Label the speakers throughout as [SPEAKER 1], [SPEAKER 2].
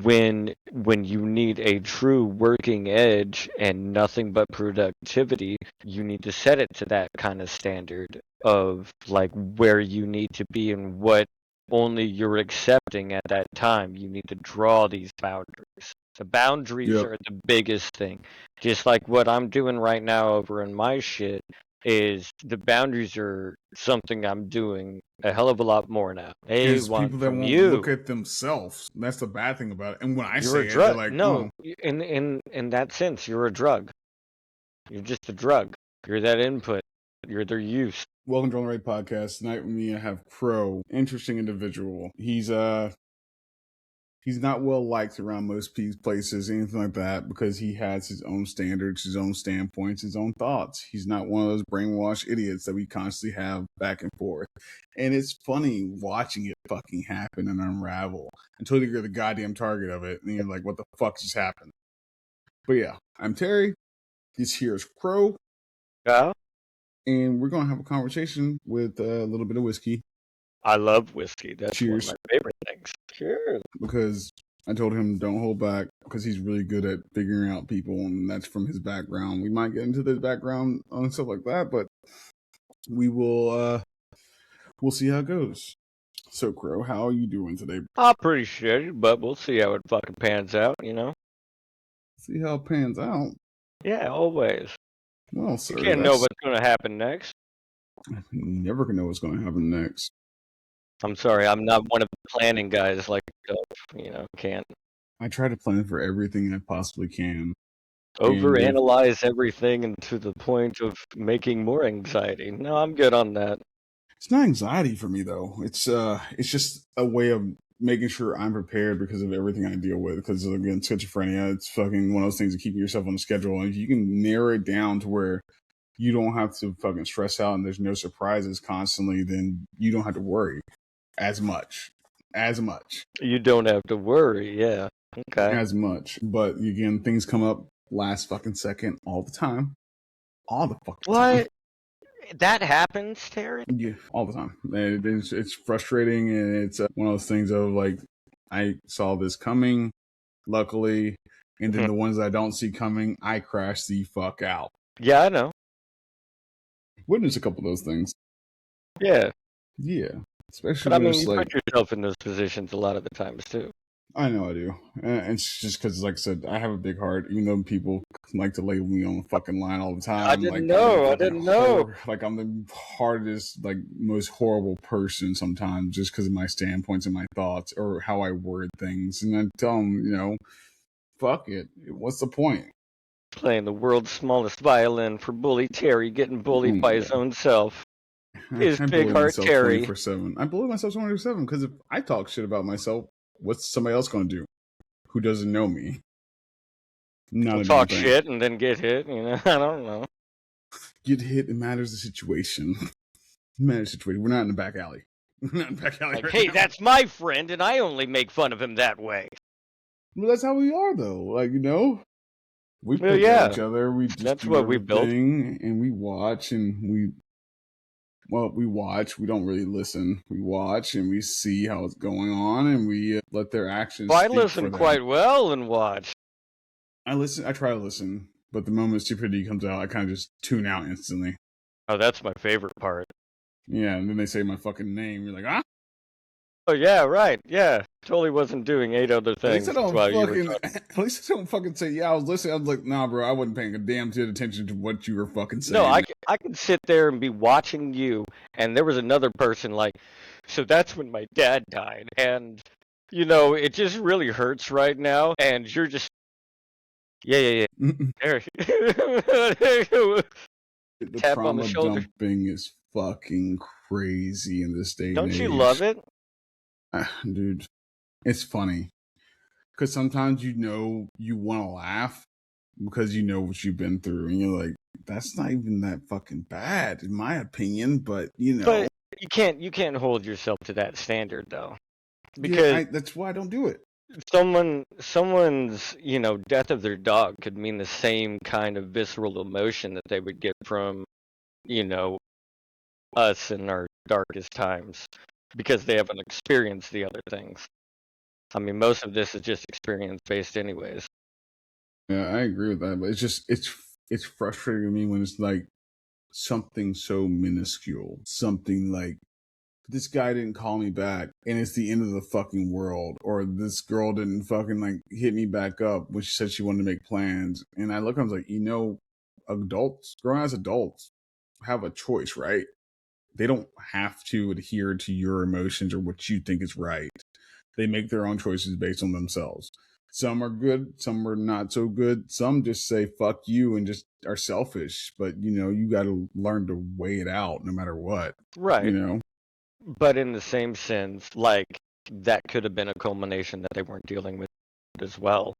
[SPEAKER 1] when you need a true working edge and nothing but productivity, you need to set it to that kind of standard of like where you need to be and what only you're accepting at that time. You need to draw these boundaries. The boundaries
[SPEAKER 2] Yep.
[SPEAKER 1] are the biggest thing. Just like what I'm doing right now over in my shit is the boundaries are something I'm doing a hell of a lot more now. They
[SPEAKER 2] It's
[SPEAKER 1] want
[SPEAKER 2] people that
[SPEAKER 1] from
[SPEAKER 2] won't look
[SPEAKER 1] you.
[SPEAKER 2] at themselves. That's the bad thing about it. And when I
[SPEAKER 1] You're a
[SPEAKER 2] say it, they're
[SPEAKER 1] drug.
[SPEAKER 2] like,
[SPEAKER 1] No,
[SPEAKER 2] oh.
[SPEAKER 1] in that sense, you're a drug. You're just a drug. You're that input. You're their use.
[SPEAKER 2] Welcome to On the Right Podcast. Tonight with me I have Crow. Interesting individual. He's not well liked around most places, anything like that, because he has his own standards, his own standpoints, his own thoughts. He's not one of those brainwashed idiots that we constantly have back and forth. And it's funny watching it fucking happen and unravel until you're the goddamn target of it. And you're like, what the fuck just happened? But yeah, I'm Terry. This here is Crow.
[SPEAKER 1] Yeah?
[SPEAKER 2] And we're going to have a conversation with a little bit of whiskey.
[SPEAKER 1] I love whiskey. That's
[SPEAKER 2] Cheers.
[SPEAKER 1] one of my favorite things. Cheers.
[SPEAKER 2] Because I told him don't hold back because he's really good at figuring out people, and that's from his background. We might get into this background and stuff like that, but we will we'll see how it goes. So Crow, how are you doing today?
[SPEAKER 1] I'm pretty shitty, but we'll see how it fucking pans out, you know?
[SPEAKER 2] See how it pans out.
[SPEAKER 1] Yeah, always.
[SPEAKER 2] Well, sir,
[SPEAKER 1] You can't know what's going to happen next.
[SPEAKER 2] You never can know what's going to happen next.
[SPEAKER 1] I'm sorry, I'm not one of the planning guys like, can't.
[SPEAKER 2] I try to plan for everything I possibly can.
[SPEAKER 1] Overanalyze everything and to the point of making more anxiety. No, I'm good on that.
[SPEAKER 2] It's not anxiety for me though. It's just a way of making sure I'm prepared because of everything I deal with. Because again, schizophrenia, it's fucking one of those things of keeping yourself on the schedule. And if you can narrow it down to where you don't have to fucking stress out and there's no surprises constantly, then you don't have to worry as much.
[SPEAKER 1] You don't have to worry, yeah. Okay.
[SPEAKER 2] As much. But again, things come up last fucking second all the time. All the fucking time.
[SPEAKER 1] What? That happens, Terry?
[SPEAKER 2] Yeah, all the time. It's frustrating, and it's one of those things of like, I saw this coming, luckily, and then the ones I don't see coming, I crash the fuck out.
[SPEAKER 1] Yeah, I know.
[SPEAKER 2] Witness a couple of those things.
[SPEAKER 1] Yeah.
[SPEAKER 2] Yeah. Especially
[SPEAKER 1] but I mean,
[SPEAKER 2] you
[SPEAKER 1] put yourself in those positions a lot of the times, too.
[SPEAKER 2] I know I do. And it's just because, like I said, I have a big heart, even though people like to label me on the fucking line all the time.
[SPEAKER 1] I didn't know.
[SPEAKER 2] Like, I'm the hardest, like, most horrible person sometimes just because of my standpoints and my thoughts or how I word things. And I tell them, fuck it. What's the point?
[SPEAKER 1] Playing the world's smallest violin for Bully Terry, getting bullied by his own self. His big heart Terry.
[SPEAKER 2] 24/7. I bully myself 24/7 because if I talk shit about myself, what's somebody else going to do who doesn't know me?
[SPEAKER 1] Talk shit and then get hit, I don't know.
[SPEAKER 2] Get hit, it matters the situation. We're not in the back alley. We're not in the back alley.
[SPEAKER 1] Like, hey, that's my friend, and I only make fun of him that way.
[SPEAKER 2] Well, that's how we are, though. Like, we pick each other. We just
[SPEAKER 1] that's what we built,
[SPEAKER 2] and we watch, and we watch. We don't really listen. We watch, and we see how it's going on, and we let their actions.
[SPEAKER 1] Well, I listen quite well and watch.
[SPEAKER 2] I listen. I try to listen, but the moment stupidity comes out, I kind of just tune out instantly.
[SPEAKER 1] Oh, that's my favorite part.
[SPEAKER 2] Yeah, and then they say my fucking name. You're like, ah?
[SPEAKER 1] Oh, yeah, right. Yeah. Totally wasn't doing 8 other things.
[SPEAKER 2] At least I don't fucking say, yeah, I was listening. I was like, nah, bro, I wasn't paying a damn bit of attention to what you were fucking saying.
[SPEAKER 1] No, I can sit there and be watching you, and there was another person like, so that's when my dad died, and, it just really hurts right now, and you're just, yeah. There.
[SPEAKER 2] The tap on the shoulder. Dumping is fucking crazy in this day and age.
[SPEAKER 1] Don't you love it?
[SPEAKER 2] Dude, it's funny. Because sometimes you want to laugh because you know what you've been through. And you're like, that's not even that fucking bad, in my opinion. But,
[SPEAKER 1] But you can't hold yourself to that standard, though. Because
[SPEAKER 2] that's why I don't do it.
[SPEAKER 1] Someone's, death of their dog could mean the same kind of visceral emotion that they would get from, us in our darkest times. Because they haven't experienced the other things. I mean, most of this is just experience based, anyways.
[SPEAKER 2] Yeah, I agree with that, but it's frustrating to me when it's like something so minuscule, something like this guy didn't call me back and it's the end of the fucking world, or this girl didn't fucking like hit me back up when she said she wanted to make plans. And I look, I was like, adults, grown as adults have a choice, right? They don't have to adhere to your emotions or what you think is right. They make their own choices based on themselves. Some are good, some are not so good. Some just say fuck you and just are selfish. But you got to learn to weigh it out no matter what. You
[SPEAKER 1] Right.
[SPEAKER 2] know,
[SPEAKER 1] But in the same sense, like, that could have been a culmination that they weren't dealing with as well.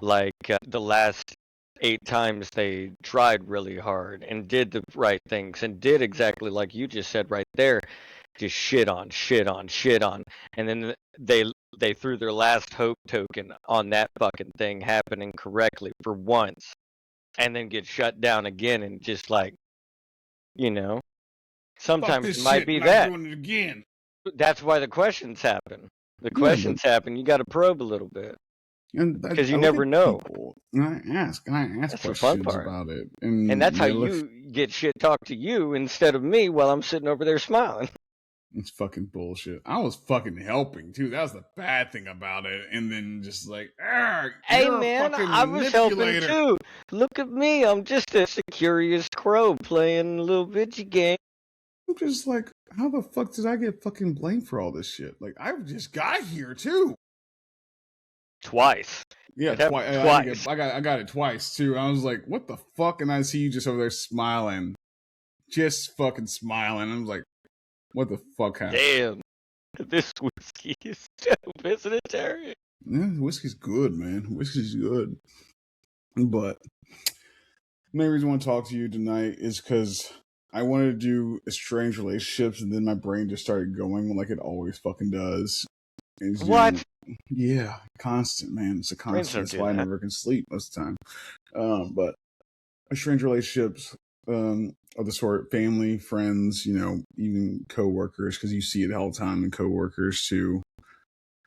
[SPEAKER 1] Like, the last 8 times they tried really hard and did the right things and did exactly like you just said right there, just shit on, shit on, shit on, and then they threw their last hope token on that fucking thing happening correctly for once, and then get shut down again, and just like, you know,
[SPEAKER 2] fuck
[SPEAKER 1] sometimes it
[SPEAKER 2] this
[SPEAKER 1] might
[SPEAKER 2] shit,
[SPEAKER 1] be
[SPEAKER 2] I'm not
[SPEAKER 1] that.
[SPEAKER 2] doing it again.
[SPEAKER 1] That's why the questions happen. The
[SPEAKER 2] Yeah, but
[SPEAKER 1] questions happen. You got to probe a little bit because
[SPEAKER 2] I
[SPEAKER 1] you
[SPEAKER 2] look
[SPEAKER 1] never
[SPEAKER 2] at
[SPEAKER 1] know.
[SPEAKER 2] people and I ask
[SPEAKER 1] That's the fun
[SPEAKER 2] questions
[SPEAKER 1] part.
[SPEAKER 2] about it,
[SPEAKER 1] And
[SPEAKER 2] and
[SPEAKER 1] that's how
[SPEAKER 2] they look.
[SPEAKER 1] you get shit talked to you instead of me while I'm sitting over there smiling.
[SPEAKER 2] It's fucking bullshit. I was fucking helping too. That was the bad thing about it. And then just like,
[SPEAKER 1] Hey
[SPEAKER 2] you're a
[SPEAKER 1] man,
[SPEAKER 2] fucking
[SPEAKER 1] I was helping
[SPEAKER 2] manipulator.
[SPEAKER 1] too. Look at me. I'm just a curious crow playing a little video game.
[SPEAKER 2] I'm just like, how the fuck did I get fucking blamed for all this shit? Like, I just got here too.
[SPEAKER 1] Twice.
[SPEAKER 2] Yeah,
[SPEAKER 1] It happened
[SPEAKER 2] twice.
[SPEAKER 1] twice.
[SPEAKER 2] I got it twice too. I was like, what the fuck? And I see you just over there smiling, just fucking smiling. I was like, what the fuck happened?
[SPEAKER 1] Damn. This whiskey is dope, isn't it, Terry?
[SPEAKER 2] Yeah, whiskey's good, man. Whiskey's good. But the main reason I want to talk to you tonight is because I wanted to do strange relationships, and then my brain just started going like it always fucking does.
[SPEAKER 1] What?
[SPEAKER 2] Yeah, constant, man. It's a
[SPEAKER 1] Brains
[SPEAKER 2] constant.
[SPEAKER 1] don't
[SPEAKER 2] That's
[SPEAKER 1] do
[SPEAKER 2] why I
[SPEAKER 1] that.
[SPEAKER 2] never can sleep most of the time. But strange relationships of the sort, family, friends, even coworkers, because you see it all the time in coworkers too.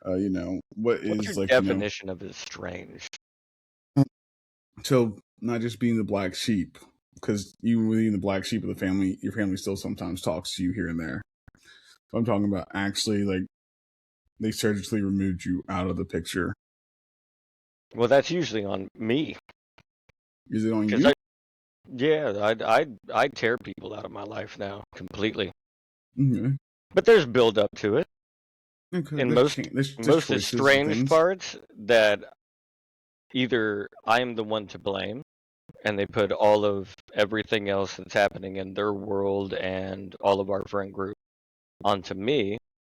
[SPEAKER 2] What
[SPEAKER 1] What's
[SPEAKER 2] is
[SPEAKER 1] your
[SPEAKER 2] like,
[SPEAKER 1] definition of strange?
[SPEAKER 2] so not just being the black sheep, because even being the black sheep of the family, your family still sometimes talks to you here and there. So I'm talking about actually like they surgically removed you out of the picture.
[SPEAKER 1] Well, that's usually on me.
[SPEAKER 2] Is it on
[SPEAKER 1] 'Cause
[SPEAKER 2] you?
[SPEAKER 1] I tear people out of my life now completely.
[SPEAKER 2] Okay.
[SPEAKER 1] But there's build up to it.
[SPEAKER 2] Okay.
[SPEAKER 1] And
[SPEAKER 2] There's
[SPEAKER 1] most
[SPEAKER 2] choices and
[SPEAKER 1] strange
[SPEAKER 2] things.
[SPEAKER 1] parts that either I am the one to blame and they put all of everything else that's happening in their world and all of our friend group onto me,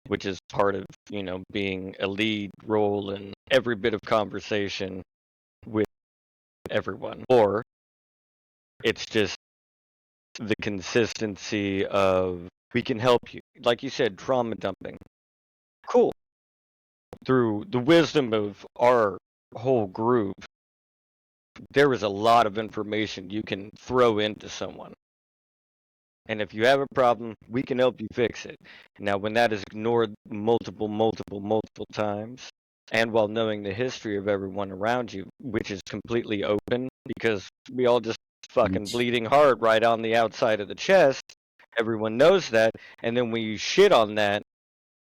[SPEAKER 1] which is part of, being a lead role in every bit of conversation with everyone. Or it's just the consistency of, we can help you. Like you said, trauma dumping. Cool. Through the wisdom of our whole group, there is a lot of information you can throw into someone. And if you have a problem, we can help you fix it. Now, when that is ignored multiple times, and while knowing the history of everyone around you, which is completely open because we all just fucking bleeding heart right on the outside of the chest, everyone knows that, and then when you shit on that,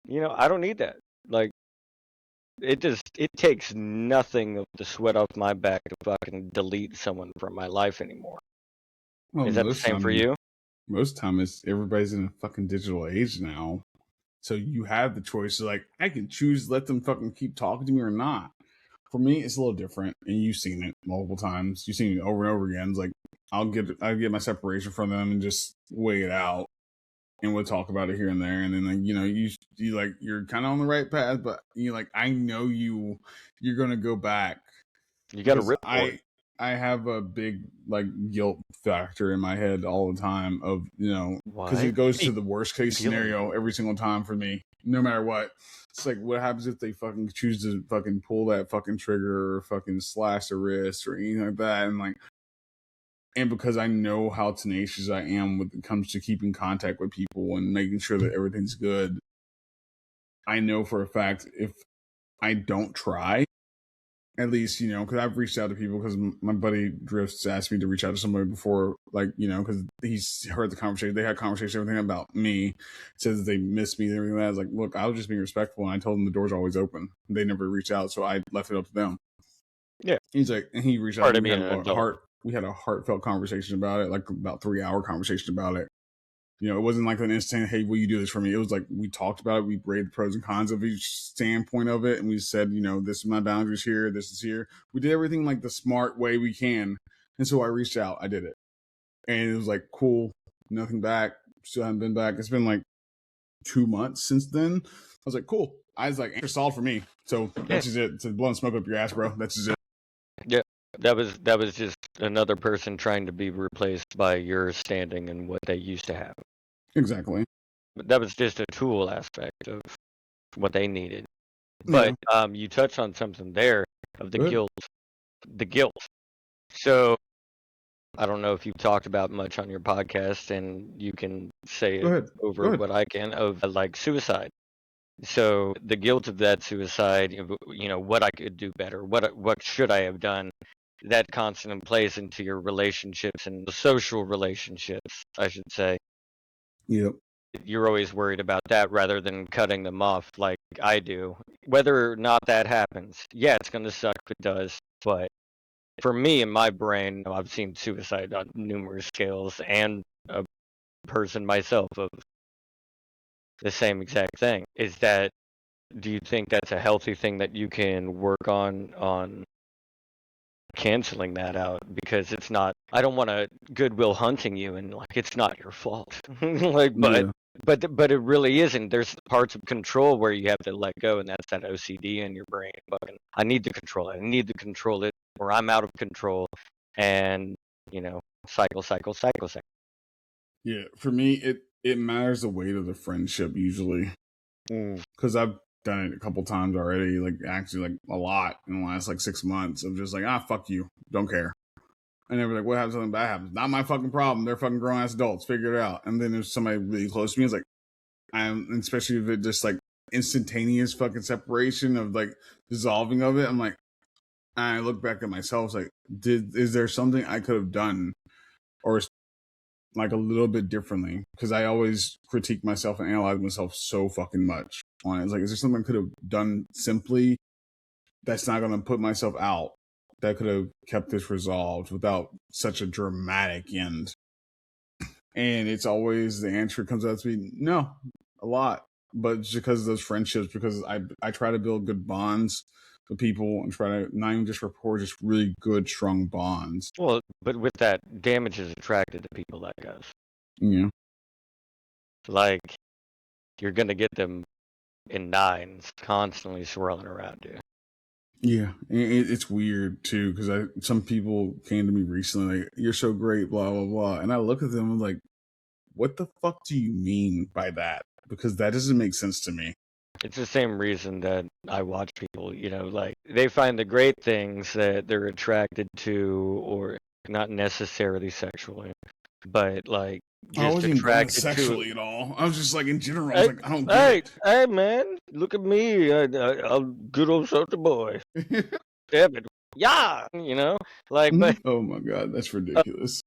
[SPEAKER 1] I don't need that. Like, it takes nothing of the sweat off my back to fucking delete someone from my life anymore.
[SPEAKER 2] Well,
[SPEAKER 1] Is that the same for you?
[SPEAKER 2] most time it's everybody's in a fucking digital age now. So you have the choice. So like I can choose to let them fucking keep talking to me or not. For me, it's a little different, and you've seen it multiple times. You've seen it over and over again. It's like I'll get my separation from them and just weigh it out, and we'll talk about it here and there. And then like you like you're kind of on the right path, but like I know you're gonna go back.
[SPEAKER 1] You got to rip for it.
[SPEAKER 2] I have a big like guilt factor in my head all the time of because it goes to the worst case scenario every single time for me, no matter what. It's like, what happens if they fucking choose to fucking pull that fucking trigger or fucking slash the wrist or anything like that, and because I know how tenacious I am when it comes to keeping contact with people and making sure that everything's good, I know for a fact if I don't try. At least, because I've reached out to people because my buddy Drifts asked me to reach out to somebody before, like, because he's heard the conversation. They had conversation, everything about me. Says they miss me and everything like that. I was like, look, I was just being respectful. And I told them the door's always open. They never reached out. So I left it up to them.
[SPEAKER 1] Yeah.
[SPEAKER 2] He's like, and he reached out.
[SPEAKER 1] Part of
[SPEAKER 2] We
[SPEAKER 1] being
[SPEAKER 2] had
[SPEAKER 1] an adult.
[SPEAKER 2] we had a heartfelt conversation about it, like about 3-hour conversation about it. It wasn't like an instant, hey, will you do this for me? It was like we talked about it. We rated the pros and cons of each standpoint of it. And we said, this is my boundaries here. This is here. We did everything like the smart way we can. And so I reached out. I did it. And it was like, cool. Nothing back. Still haven't been back. It's been like 2 months since then. I was like, cool. I was like, answer solved for me. So that's just it. It's blowing smoke up your ass, bro. That's just it.
[SPEAKER 1] Yeah. That was just another person trying to be replaced by your standing and what they used to have.
[SPEAKER 2] Exactly.
[SPEAKER 1] But that was just a tool aspect of what they needed. But you touched on something there of the guilt. The guilt. So I don't know if you've talked about much on your podcast, and you can say it over what I can of like suicide. So the guilt of that suicide, what I could do better, what should I have done? That constantly plays into your relationships and the social relationships, I should say.
[SPEAKER 2] Yep.
[SPEAKER 1] You're always worried about that rather than cutting them off like I do. Whether or not that happens, yeah, it's going to suck if it does. But for me, in my brain, I've seen suicide on numerous scales, and a person myself of the same exact thing. Is that, do you think that's a healthy thing that you can work on canceling that out? Because it's not, I don't want to Goodwill Hunting you and like it's not your fault. But it really isn't. There's parts of control where you have to let go, and that's that OCD in your brain. Fucking, I need to control it. I need to control it, or I'm out of control. And cycle.
[SPEAKER 2] Yeah, for me, it matters the weight of the friendship usually, because I've done it a couple times already. Like actually, like a lot in the last like 6 months of just like, fuck you, don't care. And they were like, what happens? Something bad happens. Not my fucking problem. They're fucking grown ass adults. Figure it out. And then there's somebody really close to me. It's like, especially if it just like instantaneous fucking separation of like dissolving of it. I'm like, I look back at myself. It's like, is there something I could have done, or like a little bit differently? Because I always critique myself and analyze myself so fucking much on it. It's like, is there something I could have done simply that's not going to put myself out, that could have kept this resolved without such a dramatic end? And it's always, the answer comes out to be no, a lot. But just because of those friendships, because I try to build good bonds with people and try to not even just rapport, just really good, strong bonds.
[SPEAKER 1] Well, but with that, damage is attracted to people like us.
[SPEAKER 2] Yeah.
[SPEAKER 1] Like, you're going to get them in nines constantly swirling around you.
[SPEAKER 2] Yeah, it's weird too, because some people came to me recently like, you're so great, blah blah blah, and I look at them and I'm like, what the fuck do you mean by that? Because that doesn't make sense to me.
[SPEAKER 1] It's the same reason that I watch people, like they find the great things that they're attracted to, or not necessarily sexually, but like
[SPEAKER 2] I
[SPEAKER 1] just
[SPEAKER 2] wasn't
[SPEAKER 1] attracted
[SPEAKER 2] sexually
[SPEAKER 1] to
[SPEAKER 2] at all. I was just like in general. I was like, I don't get it.
[SPEAKER 1] Hey man, look at me, I'm good old soldier boy. Damn it, yeah, like. But
[SPEAKER 2] oh my god, that's ridiculous.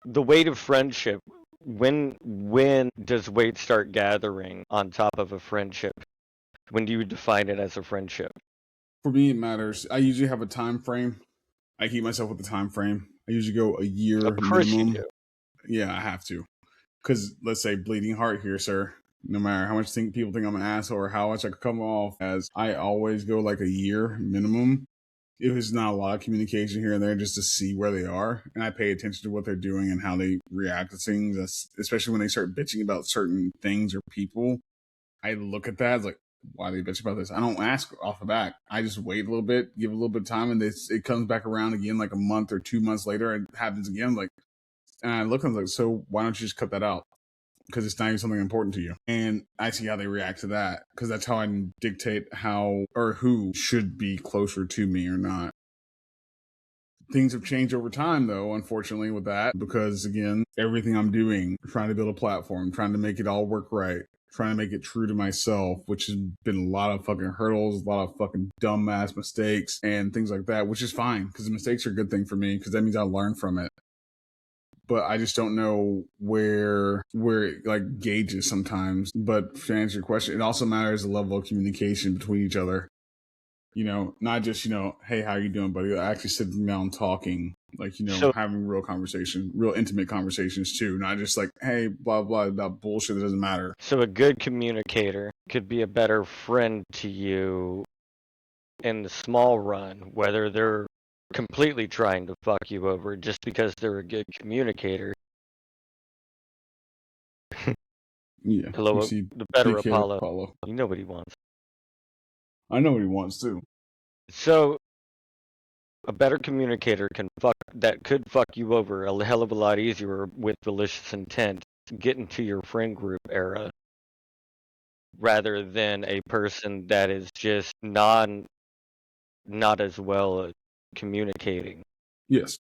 [SPEAKER 1] The weight of friendship. When does weight start gathering on top of a friendship? When do you define it as a friendship?
[SPEAKER 2] For me, it matters. I usually have a time frame. I keep myself with the time frame. I usually go a year
[SPEAKER 1] Of course
[SPEAKER 2] minimum.
[SPEAKER 1] you do.
[SPEAKER 2] Yeah, I have to. Because let's say bleeding heart here, sir. No matter how much people think I'm an asshole or how much I could come off as, I always go like a year minimum. It was not a lot of communication here and there just to see where they are. And I pay attention to what they're doing and how they react to things, especially when they start bitching about certain things or people. I look at that, it's like, why are they bitching about this? I don't ask off the bat. I just wait a little bit, give a little bit of time, and it comes back around again like a month or 2 months later. And it happens again. Like, and I look and I'm like, so why don't you just cut that out? Because it's not even something important to you. And I see how they react to that, because that's how I dictate how or who should be closer to me or not. Things have changed over time, though, unfortunately, with that, because again, everything I'm doing, trying to build a platform, trying to make it all work right, trying to make it true to myself, which has been a lot of fucking hurdles, a lot of fucking dumbass mistakes and things like that, which is fine because the mistakes are a good thing for me because that means I learn from it. But I just don't know where it like gauges sometimes. But to answer your question, it also matters the level of communication between each other. Not just, hey, how you doing, buddy? Actually sitting down talking, like,
[SPEAKER 1] So
[SPEAKER 2] having real conversation, real intimate conversations too. Not just like, hey, blah, blah, that bullshit that doesn't matter.
[SPEAKER 1] So a good communicator could be a better friend to you in the small run, whether they're completely trying to fuck you over just because they're a good communicator.
[SPEAKER 2] Yeah.
[SPEAKER 1] Hello,
[SPEAKER 2] You see
[SPEAKER 1] the better
[SPEAKER 2] dickhead
[SPEAKER 1] Apollo.
[SPEAKER 2] Apollo.
[SPEAKER 1] You know what he wants.
[SPEAKER 2] I know what he wants too.
[SPEAKER 1] So a better communicator could fuck you over a hell of a lot easier with malicious intent, get into your friend group era, rather than a person that is just not as well at communicating.
[SPEAKER 2] Yes.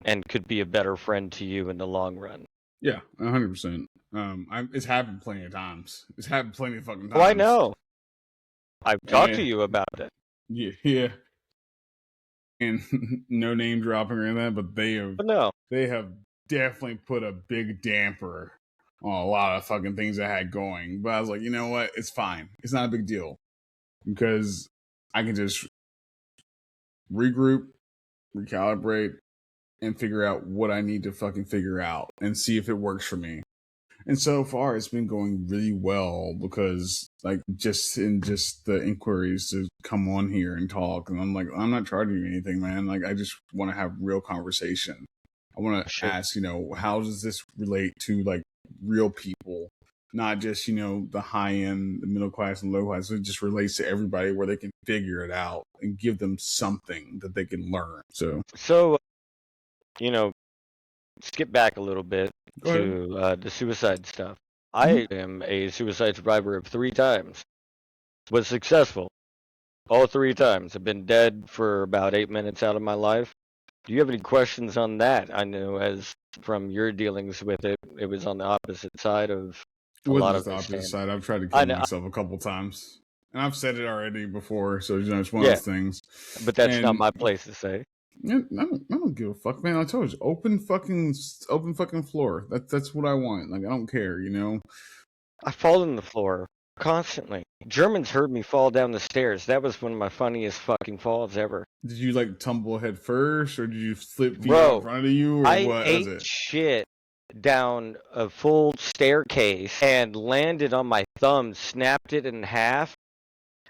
[SPEAKER 1] And could be a better friend to you in the long run.
[SPEAKER 2] Yeah, 100%. It's happened plenty of times. It's happened plenty of fucking times.
[SPEAKER 1] Oh, I know. I've talked to you about it.
[SPEAKER 2] Yeah. And no name dropping or anything, but they have definitely put a big damper on a lot of fucking things I had going. But I was like, you know what? It's fine. It's not a big deal because I can just regroup, recalibrate, and figure out what I need to fucking figure out and see if it works for me. And so far, it's been going really well because, like, just the inquiries to come on here and talk, and I'm like, I'm not charging you anything, man. Like, I just want to have real conversation. I want to ask, how does this relate to like real people, not just the high end, the middle class, and low class. It just relates to everybody where they can figure it out and give them something that they can learn. So,
[SPEAKER 1] skip back a little bit to the suicide stuff. I am a suicide survivor of 3 times. Was successful all 3 times. I've been dead for about 8 minutes out of my life. Do you have any questions on that? I know as from your dealings with it, it was on the opposite side of a lot of
[SPEAKER 2] the opposite side. I've tried to kill myself a couple times. And I've said it already before, so it's one of those things.
[SPEAKER 1] But that's not my place to say.
[SPEAKER 2] I don't give a fuck, man. I told you, open fucking floor. That's what I want. Like, I don't care,
[SPEAKER 1] I fall on the floor constantly. Germans heard me fall down the stairs. That was one of my funniest fucking falls ever.
[SPEAKER 2] Did you like tumble head first, or did you flip feet in front of you, or
[SPEAKER 1] I
[SPEAKER 2] what?
[SPEAKER 1] ate shit down a full staircase and landed on my thumb, snapped it in half,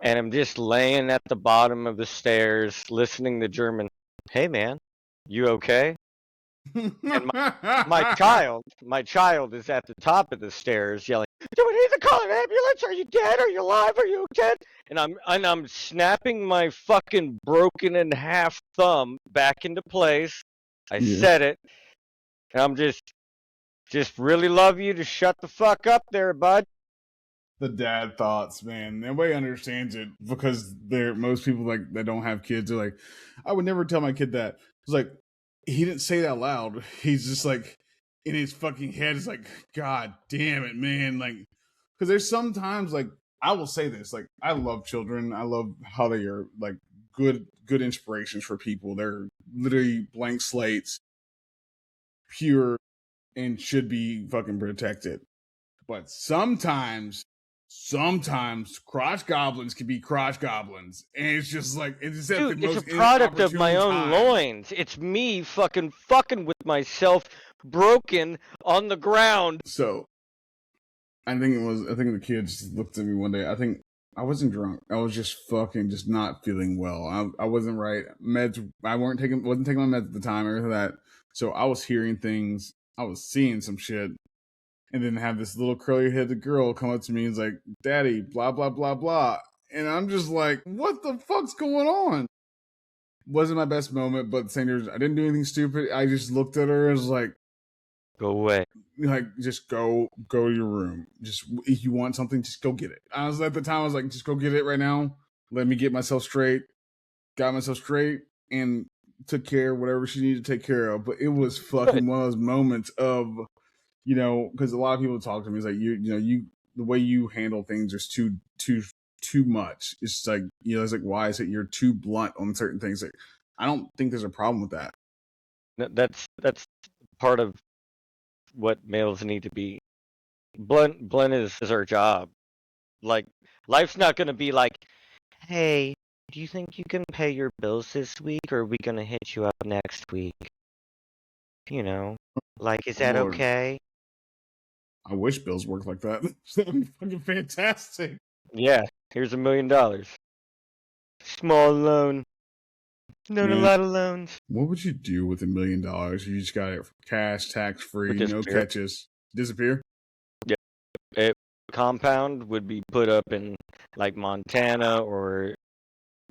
[SPEAKER 1] and I'm just laying at the bottom of the stairs listening to German. Hey man, you okay? And my child is at the top of the stairs yelling, "Do we need to call an ambulance? Are you dead? Are you alive? Are you dead?" And I'm snapping my fucking broken in half thumb back into place. I said it, and I'm just really love you to shut the fuck up there, bud.
[SPEAKER 2] The dad thoughts, man. Nobody understands it because most people like that don't have kids are like, I would never tell my kid that. It's like, he didn't say that loud. He's just like in his fucking head. It's like, God damn it, man. Like, because there's sometimes like I will say this, like I love children. I love how they are like good inspirations for people. They're literally blank slates, pure, and should be fucking protected. But sometimes crotch goblins can be crotch goblins, and it's just like it's
[SPEAKER 1] a product of my own loins. It's me fucking with myself, broken on the ground.
[SPEAKER 2] So, I think the kids looked at me one day. I think I wasn't drunk. I was just fucking just not feeling well. I wasn't right. Meds. Wasn't taking my meds at the time or that. So I was hearing things. I was seeing some shit. And then have this little curly-headed girl come up to me and is like, "Daddy, blah, blah, blah, blah." And I'm just like, what the fuck's going on? Wasn't my best moment, but saying I didn't do anything stupid. I just looked at her and was like,
[SPEAKER 1] go away.
[SPEAKER 2] Like, just go to your room. Just, if you want something, just go get it. At the time, I was like, just go get it right now. Let me get myself straight. Got myself straight and took care of whatever she needed to take care of. But it was fucking one of those moments of, because a lot of people talk to me. It's like, the way you handle things is too much. It's like, it's like, why is it you're too blunt on certain things? Like, I don't think there's a problem with that.
[SPEAKER 1] That's part of what males need to be. Blunt is our job. Like, life's not gonna be like, hey, do you think you can pay your bills this week, or are we gonna hit you up next week? Like, is that
[SPEAKER 2] Lord,
[SPEAKER 1] okay?
[SPEAKER 2] I wish bills worked like that. That'd be fucking fantastic.
[SPEAKER 1] Yeah, here's $1 million. Small loan. Not a
[SPEAKER 2] Man,
[SPEAKER 1] lot of loans.
[SPEAKER 2] what would you do with $1 million? You just got it cash, tax free,
[SPEAKER 1] Would
[SPEAKER 2] no
[SPEAKER 1] disappear.
[SPEAKER 2] catches, disappear.
[SPEAKER 1] A compound would be put up in like Montana or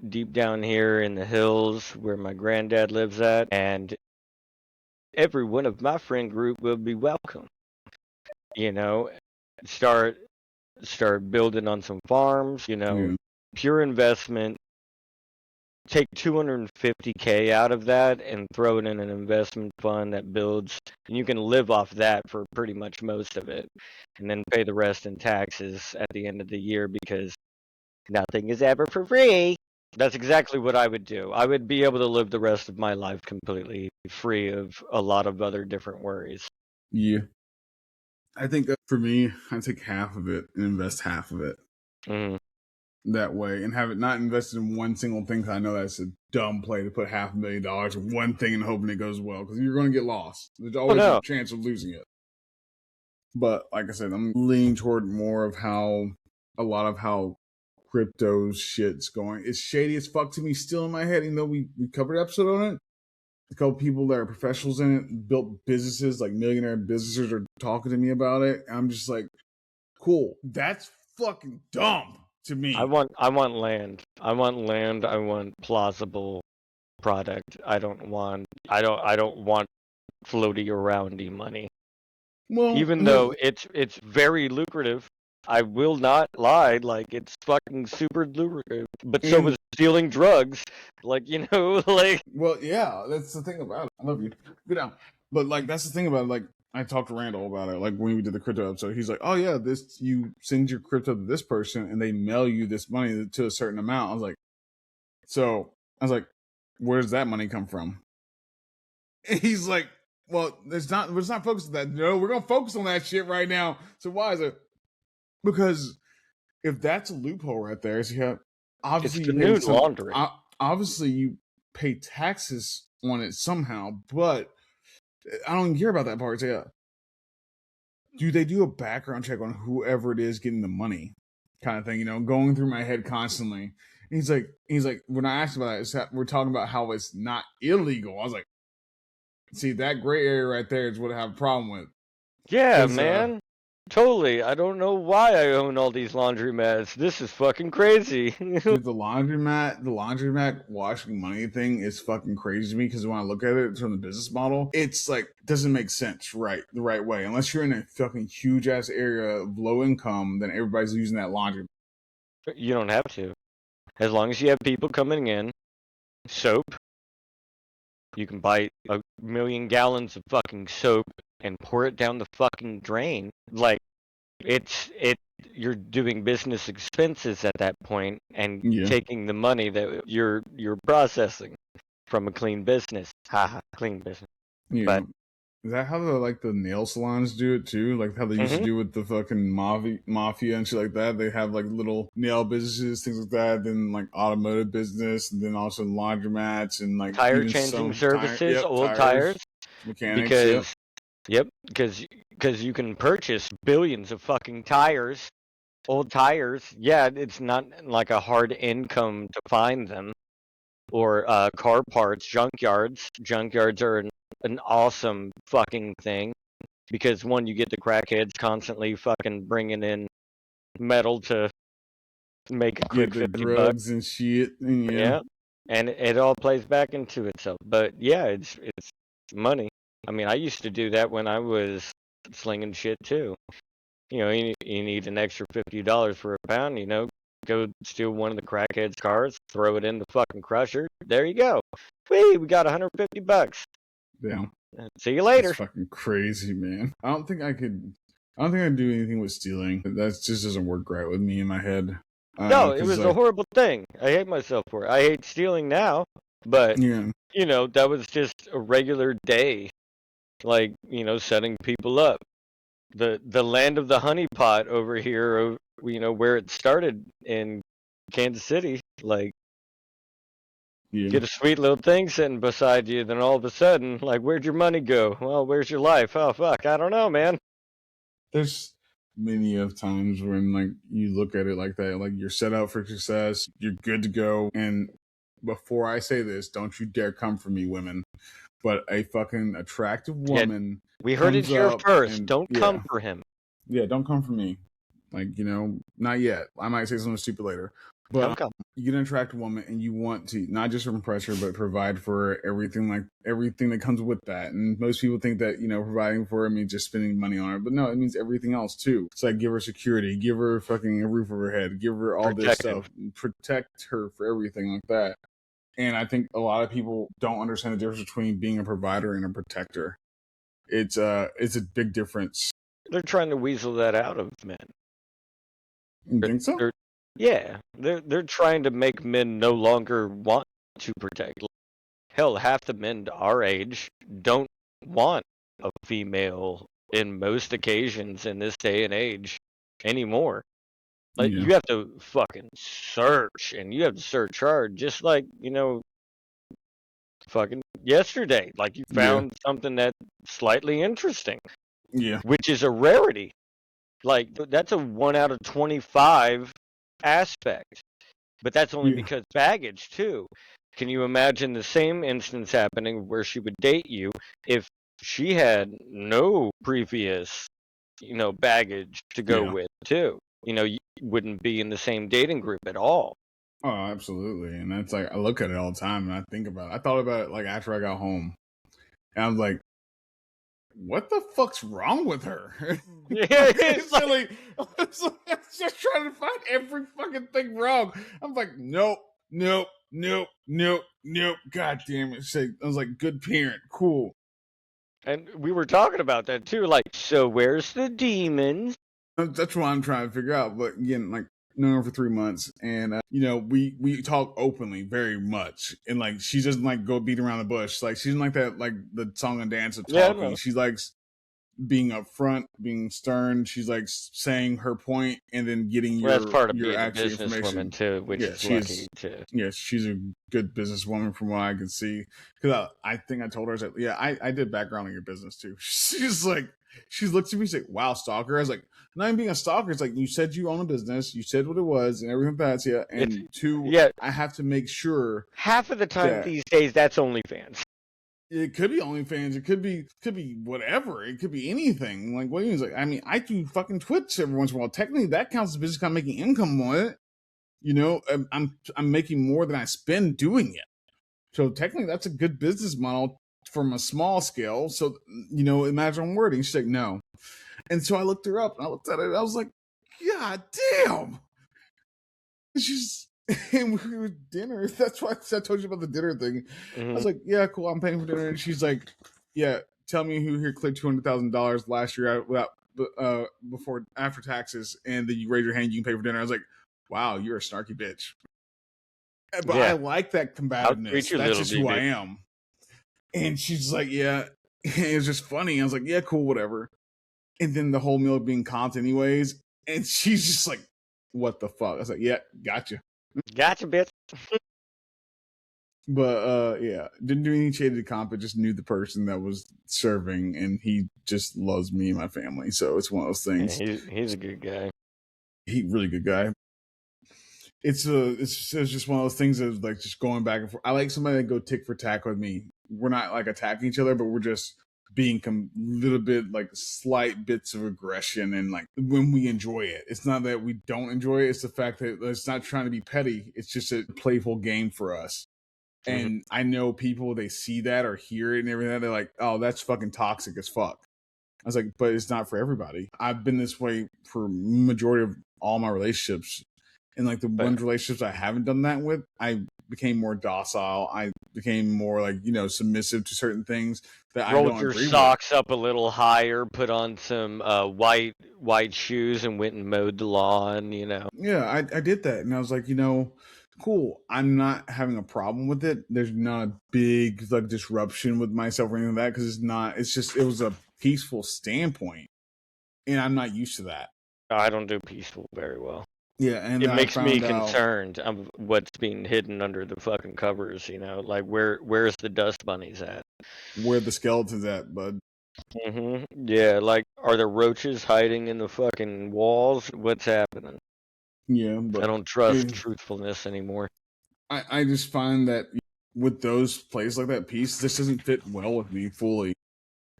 [SPEAKER 1] deep down here in the hills where my granddad lives at, and every one of my friend group will be welcome. Start building on some farms,
[SPEAKER 2] Yeah.
[SPEAKER 1] pure investment. Take $250K out of that and throw it in an investment fund that builds, and you can live off that for pretty much most of it, and then pay the rest in taxes at the end of the year, because nothing is ever for free. That's exactly what I would do. I would be able to live the rest of my life completely free of a lot of other different worries.
[SPEAKER 2] Yeah. I think for me, I take half of it and invest half of it that way, and have it not invested in one single thing. Cause I know that's a dumb play to put $500,000 in one thing and hoping it goes well, because you're going to get lost. There's always a chance of losing it. But like I said, I'm leaning toward more of how a lot of how crypto shit's going. It's shady as fuck to me still in my head, even though we covered an episode on it. A couple people that are professionals in it, built businesses, like millionaire businesses, are talking to me about it. I'm just like, cool. That's fucking dumb to me.
[SPEAKER 1] I want land. I want plausible product. I don't want floaty aroundy money.
[SPEAKER 2] Well,
[SPEAKER 1] even though it's very lucrative. I will not lie, like, it's fucking super lucrative. But so is stealing drugs. Like, like...
[SPEAKER 2] Well, yeah, that's the thing about it. I love you. Go down. But, like, that's the thing about it. Like, I talked to Randall about it, like, when we did the crypto episode. He's like, oh, yeah, you send your crypto to this person, and they mail you this money to a certain amount. I was like, where's that money come from? And he's like, well, we're not focused on that. No, we're going to focus on that shit right now. So why is it? Because if that's a loophole right there, so you have, obviously,
[SPEAKER 1] it's the new laundering.
[SPEAKER 2] Obviously, you pay taxes on it somehow, but I don't even hear about that part. So yeah, do they do a background check on whoever it is getting the money, kind of thing? Going through my head constantly. And he's like, when I asked about it, we're talking about how it's not illegal. I was like, see, that gray area right there is what I have a problem with.
[SPEAKER 1] Yeah, man. Totally. I don't know why I own all these laundromats. This is fucking crazy.
[SPEAKER 2] Dude, the laundromat washing money thing is fucking crazy to me, because when I look at it from the business model, it's like, doesn't make sense the right way. Unless you're in a fucking huge ass area of low income, then everybody's using that laundry.
[SPEAKER 1] You don't have to. As long as you have people coming in, soap, you can buy 1 million gallons of fucking soap and pour it down the fucking drain. Like, you're doing business expenses at that point, and taking the money that you're processing from a clean business. Haha, clean business.
[SPEAKER 2] Yeah.
[SPEAKER 1] But
[SPEAKER 2] is that how the nail salons do it too? Like how they used to do with the fucking mafia and shit like that? They have like little nail businesses, things like that, then like automotive business, and then also laundromats and like
[SPEAKER 1] tire changing services, old tires,
[SPEAKER 2] mechanics.
[SPEAKER 1] Because you can purchase billions of fucking tires, old tires. Yeah, it's not like a hard income to find them. Or car parts, junkyards. Junkyards are an awesome fucking thing, because one, you get the crackheads constantly fucking bringing in metal to make a quick 50
[SPEAKER 2] drugs
[SPEAKER 1] bucks
[SPEAKER 2] and shit.
[SPEAKER 1] Yeah, and it all plays back into itself. But yeah, it's money. I mean, I used to do that when I was slinging shit too. You need an extra $50 for a pound. Go steal one of the crackheads' cars, throw it in the fucking crusher. There you go. We got $150.
[SPEAKER 2] Yeah.
[SPEAKER 1] See you later.
[SPEAKER 2] It's fucking crazy, man. I don't think I could. I don't think I do anything with stealing. That just doesn't work right with me in my head.
[SPEAKER 1] No, it
[SPEAKER 2] 'Cause,
[SPEAKER 1] was a
[SPEAKER 2] like,
[SPEAKER 1] horrible thing. I hate myself for it. I hate stealing now, but
[SPEAKER 2] yeah,
[SPEAKER 1] that was just a regular day, like, setting people up. The land of the honeypot over here, where it started in Kansas City, like,
[SPEAKER 2] yeah.
[SPEAKER 1] get a sweet little thing sitting beside you, then all of a sudden, like, where'd your money go? Well, where's your life? Oh, fuck, I don't know, man.
[SPEAKER 2] There's many of times when like you look at it like that, like you're set up for success, you're good to go. And before I say this, don't you dare come for me, women. But a fucking attractive
[SPEAKER 1] Yeah,
[SPEAKER 2] woman
[SPEAKER 1] we heard it
[SPEAKER 2] comes
[SPEAKER 1] here
[SPEAKER 2] up
[SPEAKER 1] first.
[SPEAKER 2] and
[SPEAKER 1] Don't come for him.
[SPEAKER 2] yeah, don't come for me. Like, not yet. I might say something stupid later. But
[SPEAKER 1] Don't come.
[SPEAKER 2] you get an attractive woman and you want to not just impress her, but provide for her everything that comes with that. And most people think that, providing for her means just spending money on her. But no, it means everything else too. It's like give her security, give her fucking a roof over her head, give her all this stuff, protect her for everything like that. And I think a lot of people don't understand the difference between being a provider and a protector. It's a big difference.
[SPEAKER 1] They're trying to weasel that out of men.
[SPEAKER 2] You think so?
[SPEAKER 1] They're trying to make men no longer want to protect. Hell, half the men our age don't want a female in most occasions in this day and age anymore. Like, you have to fucking search, and you have to search hard, just like, fucking yesterday. Like, you found something that's slightly interesting.
[SPEAKER 2] Yeah.
[SPEAKER 1] Which is a rarity. Like, that's a 1 out of 25 aspect. But that's only because baggage, too. Can you imagine the same instance happening where she would date you if she had no previous, baggage to go with, too? You wouldn't be in the same dating group at all.
[SPEAKER 2] Oh, absolutely. And that's like, I look at it all the time and I think about it. I thought about it like after I got home. And I was like, what the fuck's wrong with her?
[SPEAKER 1] Yeah,
[SPEAKER 2] it's like, I was just trying to find every fucking thing wrong. I'm like, nope. God damn it. I was like, good parent, cool.
[SPEAKER 1] And we were talking about that too. Like, so where's the demons?
[SPEAKER 2] That's what I'm trying to figure out. But again, like, known her for 3 months, and we talk openly very much, and like she doesn't like go beat around the bush. Like she doesn't like that, like the song and dance of talking.
[SPEAKER 1] Yeah,
[SPEAKER 2] she likes being upfront, being stern. She's like saying her point and then getting
[SPEAKER 1] that's part of
[SPEAKER 2] your
[SPEAKER 1] being a
[SPEAKER 2] actual information
[SPEAKER 1] too, which is lucky too.
[SPEAKER 2] Yeah, she's a good businesswoman from what I can see. Because I think I told her, I was like, yeah, I did background on your business too. She's like, she looks at me, she's like, wow, stalker. I was like, not even being a stalker. It's like, you said you own a business, you said what it was, and everything that's and two, I have to make sure.
[SPEAKER 1] Half of the time these days, that's OnlyFans.
[SPEAKER 2] It could be OnlyFans. It could be whatever. It could be anything. Like, what do you mean? Like, I mean, I do fucking Twitch every once in a while. Technically, that counts as business. I'm making income on it. I'm making more than I spend doing it. So technically, that's a good business model from a small scale. So imagine wording. She's like, no. And so I looked her up and I looked at it. And I was like, God damn. And we were dinner. That's why I told you about the dinner thing. I was like, yeah, cool. I'm paying for dinner. And she's like, yeah, tell me who here cleared $200,000 last year after taxes, and then you raise your hand, you can pay for dinner. I was like, wow, you're a snarky bitch. But I like that combativeness. That's just who I am. And she's like, yeah. It was just funny. I was like, yeah, cool, whatever. And then the whole meal being comped anyways. And she's just like, what the fuck? I was like, yeah, gotcha.
[SPEAKER 1] Gotcha, bitch.
[SPEAKER 2] But yeah, didn't do any shaded comp. I just knew the person that was serving, and he just loves me and my family. So it's one of those things.
[SPEAKER 1] Yeah, he's a good guy.
[SPEAKER 2] He really good guy. It's just one of those things of like just going back and forth. I like somebody that go tick for tack with me. We're not like attacking each other, but we're just being a little bit like slight bits of aggression, and like when we enjoy it. It's not that we don't enjoy it. It's the fact that it's not trying to be petty. It's just a playful game for us. And I know people, they see that or hear it and everything. They're like, oh, that's fucking toxic as fuck. I was like, but it's not for everybody. I've been this way for majority of all my relationships. And like the one relationships I haven't done that with, I became more docile. I became more like, submissive to certain things that I
[SPEAKER 1] Rolled
[SPEAKER 2] don't
[SPEAKER 1] your
[SPEAKER 2] agree with.
[SPEAKER 1] socks up a little higher, put on some white shoes, and went and mowed the lawn.
[SPEAKER 2] Yeah, I did that, and I was like, cool. I'm not having a problem with it. There's not a big like disruption with myself or anything like that because it's not. It's just it was a peaceful standpoint, and I'm not used to that.
[SPEAKER 1] I don't do peaceful very well.
[SPEAKER 2] Yeah, and
[SPEAKER 1] It
[SPEAKER 2] I
[SPEAKER 1] makes me
[SPEAKER 2] found out
[SPEAKER 1] concerned of what's being hidden under the fucking covers. Like where's the dust bunnies at?
[SPEAKER 2] where the skeleton's at, bud.
[SPEAKER 1] Yeah, like are there roaches hiding in the fucking walls? What's happening?
[SPEAKER 2] Yeah,
[SPEAKER 1] I
[SPEAKER 2] but
[SPEAKER 1] don't trust truthfulness anymore.
[SPEAKER 2] I just find that with those plays like that, peace this doesn't fit well with me fully.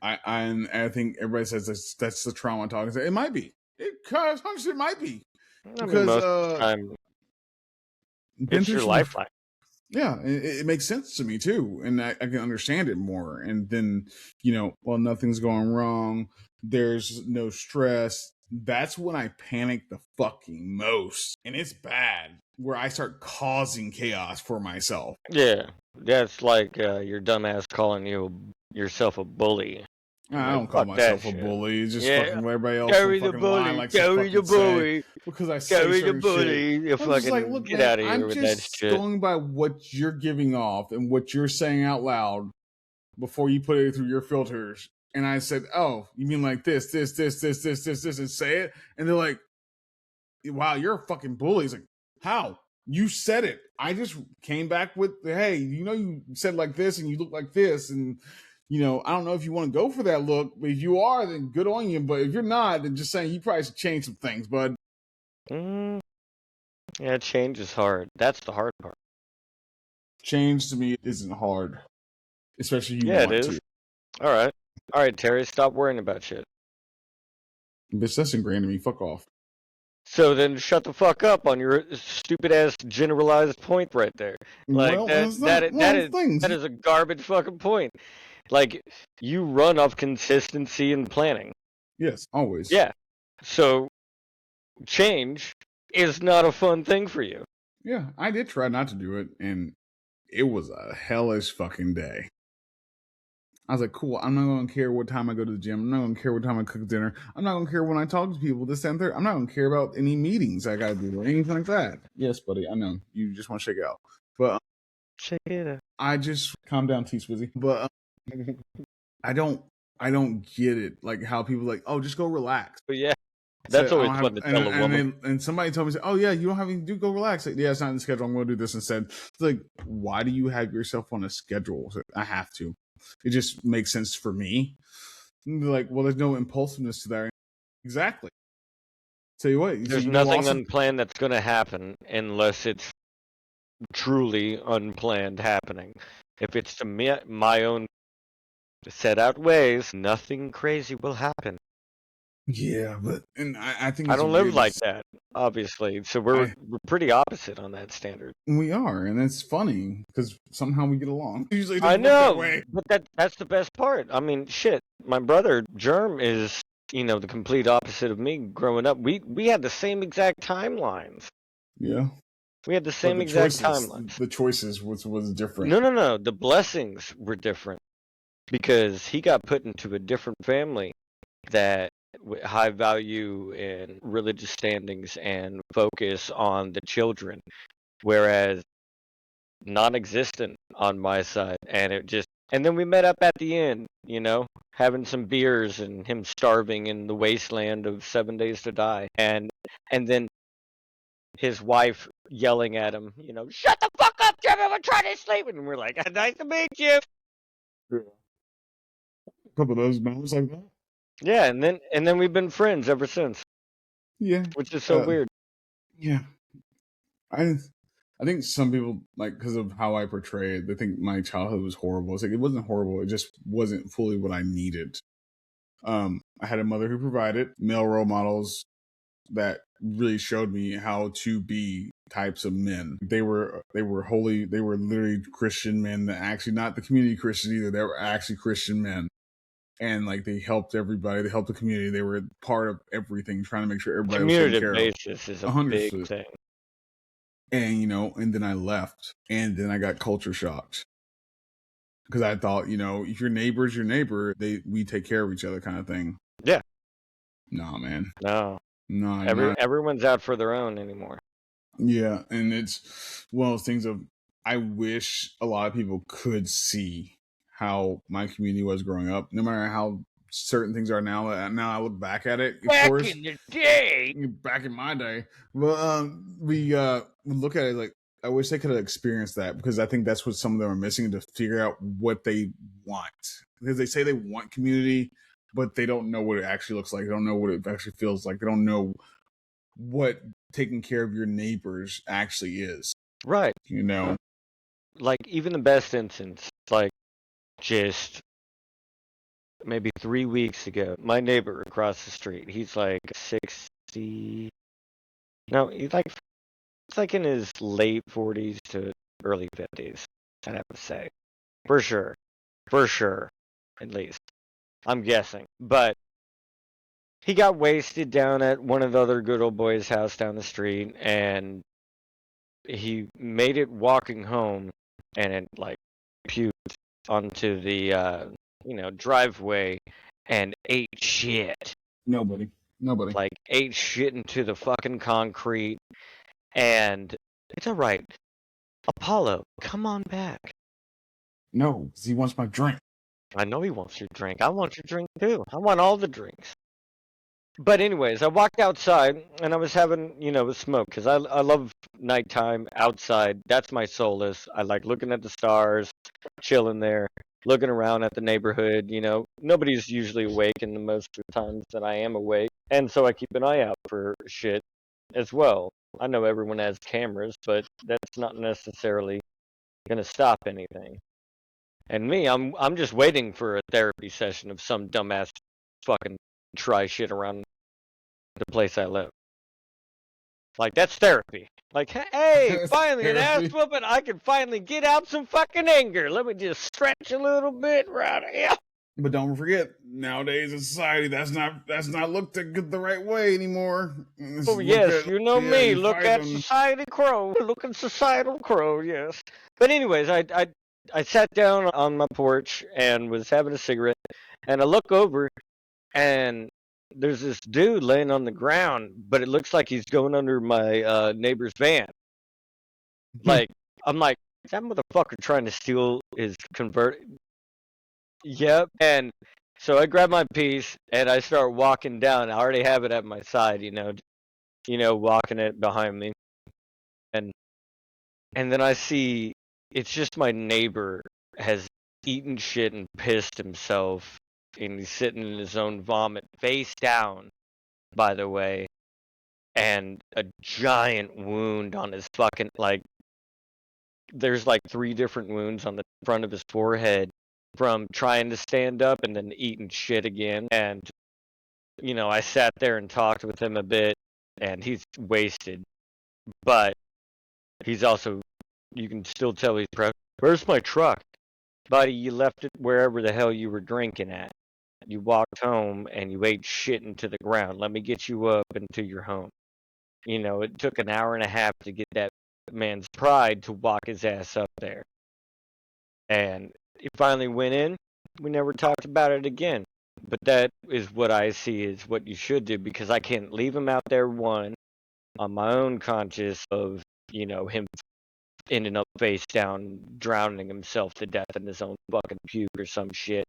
[SPEAKER 2] I think everybody says that's the trauma talking. It might be. It might be because
[SPEAKER 1] most of the time, it's your lifeline.
[SPEAKER 2] Yeah, it makes sense to me too, and I can understand it more. And then well, nothing's going wrong. There's no stress. That's when I panic the fucking most, and it's bad. Where I start causing chaos for myself.
[SPEAKER 1] Yeah, that's like your dumbass calling yourself a bully.
[SPEAKER 2] I don't call myself a bully. It's just fucking everybody else.
[SPEAKER 1] Carry the bully.
[SPEAKER 2] Likes
[SPEAKER 1] carry
[SPEAKER 2] to
[SPEAKER 1] the bully.
[SPEAKER 2] Because I say
[SPEAKER 1] carry the
[SPEAKER 2] certain
[SPEAKER 1] bully.
[SPEAKER 2] Shit.
[SPEAKER 1] You fucking
[SPEAKER 2] like, look,
[SPEAKER 1] get
[SPEAKER 2] man,
[SPEAKER 1] out of here
[SPEAKER 2] I'm
[SPEAKER 1] with that
[SPEAKER 2] just
[SPEAKER 1] shit.
[SPEAKER 2] going by what you're giving off and what you're saying out loud before you put it through your filters. And I said, "Oh, you mean like this, and say it?" And they're like, "Wow, you're a fucking bully." It's like, how? You said it. I just came back with, "Hey, you said like this, and you look like this, and." I don't know if you want to go for that look, but if you are, then good on you. But if you're not, then just saying you probably should change some things, bud.
[SPEAKER 1] Yeah, change is hard. That's the hard part.
[SPEAKER 2] Change to me isn't hard, especially you
[SPEAKER 1] want
[SPEAKER 2] it is.
[SPEAKER 1] To. All right, Terry, stop worrying about shit.
[SPEAKER 2] Bitch, that's ingrained in me. Fuck off.
[SPEAKER 1] So then shut the fuck up on your stupid ass generalized point right there. Like
[SPEAKER 2] well,
[SPEAKER 1] that is a garbage fucking point. Like you run off consistency and planning.
[SPEAKER 2] Yes, always.
[SPEAKER 1] Yeah. So change is not a fun thing for you.
[SPEAKER 2] Yeah, I did try not to do it, and it was a hellish fucking day. I was like, cool, I'm not going to care what time I go to the gym. I'm not going to care what time I cook dinner. I'm not going to care when I talk to people, this and that. I'm not going to care about any meetings I got to do or anything like that. Yes, buddy, I know. You just want to shake it out. But
[SPEAKER 1] shake it out.
[SPEAKER 2] I just calm down, T-Swizzy. But I don't get it. Like how people like, oh, just go relax.
[SPEAKER 1] But yeah. That's always fun to tell a woman.
[SPEAKER 2] And somebody told me, oh, yeah, you don't have anything to do, go relax. Like, yeah, it's not in the schedule. I'm going to do this instead. It's like, why do you have yourself on a schedule? I have to. It just makes sense for me. Like, well, there's no impulsiveness to that. Exactly. Tell you what.
[SPEAKER 1] There's nothing unplanned that's going to happen unless it's truly unplanned happening. If it's to me, my own set out ways, nothing crazy will happen.
[SPEAKER 2] Yeah, but and I think
[SPEAKER 1] I don't live like that, obviously. So we're pretty opposite on that standard.
[SPEAKER 2] We are, and it's funny because somehow we get along. Usually,
[SPEAKER 1] I know, but that's the best part. I mean, shit. My brother Germ is, the complete opposite of me. Growing up, we had the same exact timelines.
[SPEAKER 2] Yeah,
[SPEAKER 1] we had the same exact timelines.
[SPEAKER 2] The choices was different.
[SPEAKER 1] No. The blessings were different because he got put into a different family that high value in religious standings and focus on the children, whereas non-existent on my side. And then we met up at the end, having some beers and him starving in the wasteland of 7 Days to Die, and then his wife yelling at him, shut the fuck up, Jimmy, we're trying to sleep. And we're like, nice to meet you.
[SPEAKER 2] Yeah. A couple of those moments like that.
[SPEAKER 1] Yeah, and then we've been friends ever since.
[SPEAKER 2] Yeah,
[SPEAKER 1] which is so weird.
[SPEAKER 2] Yeah, I think some people, like, because of how I portray it, they think my childhood was horrible. It's like it wasn't horrible. It just wasn't fully what I needed. I had a mother who provided male role models that really showed me how to be types of men. They were holy. They were literally Christian men. That actually not the community Christians either. They were actually Christian men. And like they helped everybody, they helped the community. They were part of everything, trying to make sure everybody was taken care of.
[SPEAKER 1] Community basis is a big thing.
[SPEAKER 2] And, and then I left, and then I got culture shocked because I thought, if your neighbor's your neighbor, we take care of each other kind of thing.
[SPEAKER 1] Yeah.
[SPEAKER 2] Nah, man.
[SPEAKER 1] No.
[SPEAKER 2] No,
[SPEAKER 1] Everyone's out for their own anymore.
[SPEAKER 2] Yeah, and it's one of those things of I wish a lot of people could see how my community was growing up, no matter how certain things are now. Now I look back at it, of course.
[SPEAKER 1] In the day,
[SPEAKER 2] back in my day, but we look at it like I wish they could have experienced that, because I think that's what some of them are missing, to figure out what they want, because they say they want community, but they don't know what it actually looks like. They don't know what it actually feels like. They don't know what taking care of your neighbors actually is.
[SPEAKER 1] Right.
[SPEAKER 2] Like
[SPEAKER 1] even the best instance, like just maybe 3 weeks ago, my neighbor across the street, he's like 60. No, he's like in his late 40s to early 50s, I'd have to say. For sure, at least. I'm guessing. But he got wasted down at one of the other good old boys' house down the street, and he made it walking home, and it like puked onto the driveway and ate shit.
[SPEAKER 2] Nobody.
[SPEAKER 1] Like ate shit into the fucking concrete, and it's all right. Apollo, come on back.
[SPEAKER 2] No, because he wants my drink.
[SPEAKER 1] I know he wants your drink. I want your drink too. I want all the drinks. But anyways, I walked outside and I was having, a smoke, because I love nighttime outside. That's my solace. I like looking at the stars, chilling there, looking around at the neighborhood. Nobody's usually awake in the most of the times that I am awake. And so I keep an eye out for shit as well. I know everyone has cameras, but that's not necessarily going to stop anything. And me, I'm just waiting for a therapy session of some dumbass fucking try shit around the place I live. Like, that's therapy. Like, hey, finally an ass whooping, I can finally get out some fucking anger. Let me just stretch a little bit right here.
[SPEAKER 2] But don't forget, nowadays in society, that's not looked at the right way anymore.
[SPEAKER 1] Oh yes, me. Look at Society Crow. Look at Societal Crow. Yes. But anyways, I sat down on my porch and was having a cigarette, and I look over, and there's this dude laying on the ground, but it looks like he's going under my neighbor's van. Like, I'm like, is that motherfucker trying to steal his convert? Yep. And so I grab my piece and I start walking down. I already have it at my side, walking it behind me. And then I see it's just my neighbor has eaten shit and pissed himself, and he's sitting in his own vomit, face down, by the way, and a giant wound on his fucking, there's 3 different wounds on the front of his forehead from trying to stand up and then eating shit again. And, I sat there and talked with him a bit, and he's wasted. But he's also, you can still tell he's proud. Where's my truck? Buddy, you left it wherever the hell you were drinking at. You walked home and you ate shit into the ground. Let me get you up into your home. It took an hour and a half to get that man's pride to walk his ass up there. And he finally went in. We never talked about it again. But that is what I see is what you should do, because I can't leave him out there, one, on my own conscience of, him ending up face down, drowning himself to death in his own fucking puke or some shit.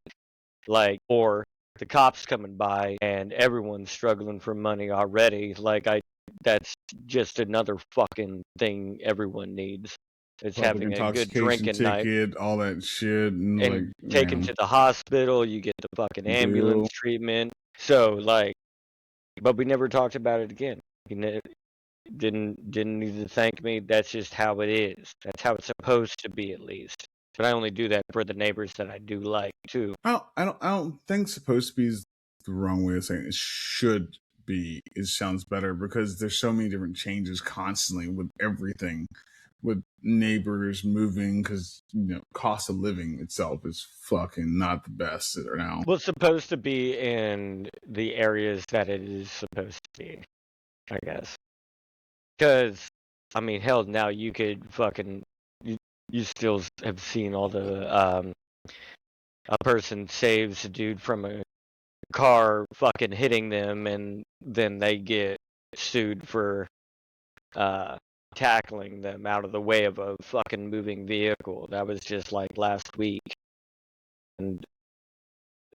[SPEAKER 1] Or the cops coming by and everyone's struggling for money already. That's just another fucking thing everyone needs. It's having a good drinking night,
[SPEAKER 2] all that shit, and
[SPEAKER 1] taken to the hospital. You get the fucking ambulance treatment. So but we never talked about it again. You didn't need to thank me. That's just how it is. That's how it's supposed to be, at least. But I only do that for the neighbors that I do like too.
[SPEAKER 2] I don't think supposed to be is the wrong way of saying it. It should be. It sounds better, because there's so many different changes constantly with everything, with neighbors moving, because cost of living itself is fucking not the best now.
[SPEAKER 1] Well, it's supposed to be in the areas that it is supposed to be, I guess. Because I mean, hell, now you could fucking you still have seen all the a person saves a dude from a car fucking hitting them, and then they get sued for tackling them out of the way of a fucking moving vehicle. That was just like last week, and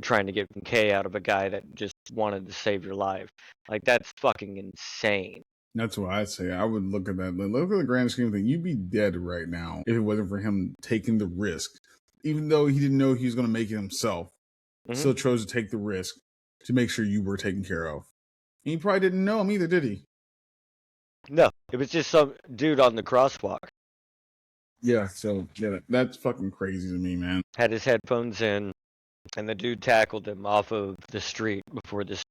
[SPEAKER 1] trying to get K out of a guy that just wanted to save your life. Like, that's fucking insane.
[SPEAKER 2] That's what I'd say. I would look at that. Look at the grand scheme of things. You'd be dead right now if it wasn't for him taking the risk. Even though he didn't know he was going to make it himself, still chose to take the risk to make sure you were taken care of. And he probably didn't know him either, did he?
[SPEAKER 1] No, it was just some dude on the crosswalk.
[SPEAKER 2] Yeah, so yeah, that's fucking crazy to me, man.
[SPEAKER 1] Had his headphones in, and the dude tackled him off of the street before this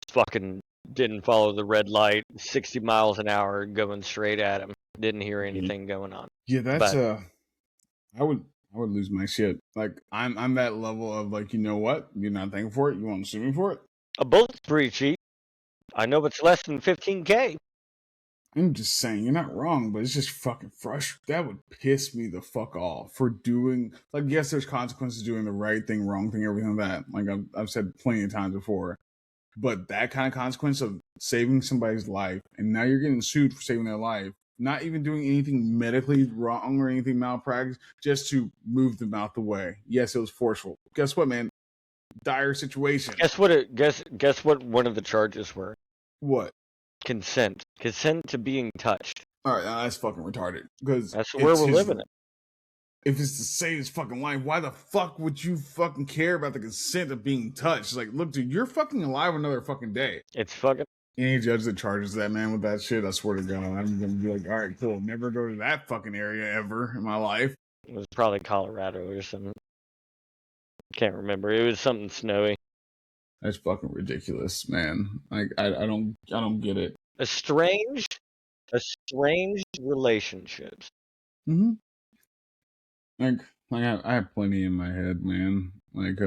[SPEAKER 1] fucking didn't follow the red light, 60 miles an hour going straight at him. Didn't hear anything going on.
[SPEAKER 2] Yeah, that's I would lose my shit. Like I'm that level of like, you know what? You're not thankful for it. You want to sue me for it?
[SPEAKER 1] A bullet's pretty cheap. I know it's less than 15K.
[SPEAKER 2] I'm just saying, you're not wrong, but it's just fucking frustrating. That would piss me the fuck off for doing, like, yes, there's consequences doing the right thing, wrong thing, everything like that. Like I've said plenty of times before. But that kind of consequence of saving somebody's life, and now you're getting sued for saving their life, not even doing anything medically wrong or anything malpractice, just to move them out the way. Yes, it was forceful. Guess what, man? Dire situation.
[SPEAKER 1] Guess what? Guess what? One of the charges were
[SPEAKER 2] What?
[SPEAKER 1] consent. Consent to being touched.
[SPEAKER 2] All right, that's fucking retarded. Because
[SPEAKER 1] that's where we're living in.
[SPEAKER 2] If it's to save his fucking life, why the fuck would you fucking care about the consent of being touched? It's like, look, dude, you're fucking alive another fucking day.
[SPEAKER 1] It's fucking.
[SPEAKER 2] Any judge that charges that man with that shit, I swear to God, I'm gonna be like, all right, cool. Never go to that fucking area ever in my life.
[SPEAKER 1] It was probably Colorado or something. Can't remember. It was something snowy.
[SPEAKER 2] That's fucking ridiculous, man. Like I don't get it.
[SPEAKER 1] Estranged relationships.
[SPEAKER 2] Mm-hmm. Like I have plenty in my head, man. Like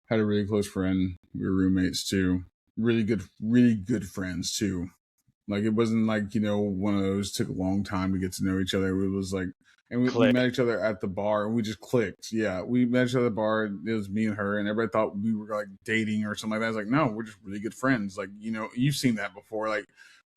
[SPEAKER 2] had a really close friend. We were roommates too. Really good friends too. Like it wasn't like, you know, one of those took a long time to get to know each other. It was like, and we met each other at the bar and we just clicked. Yeah, we met each other at the bar. It was me and her, and everybody thought we were like dating or something like that. I was like, no, we're just really good friends. Like, you know, you've seen that before. Like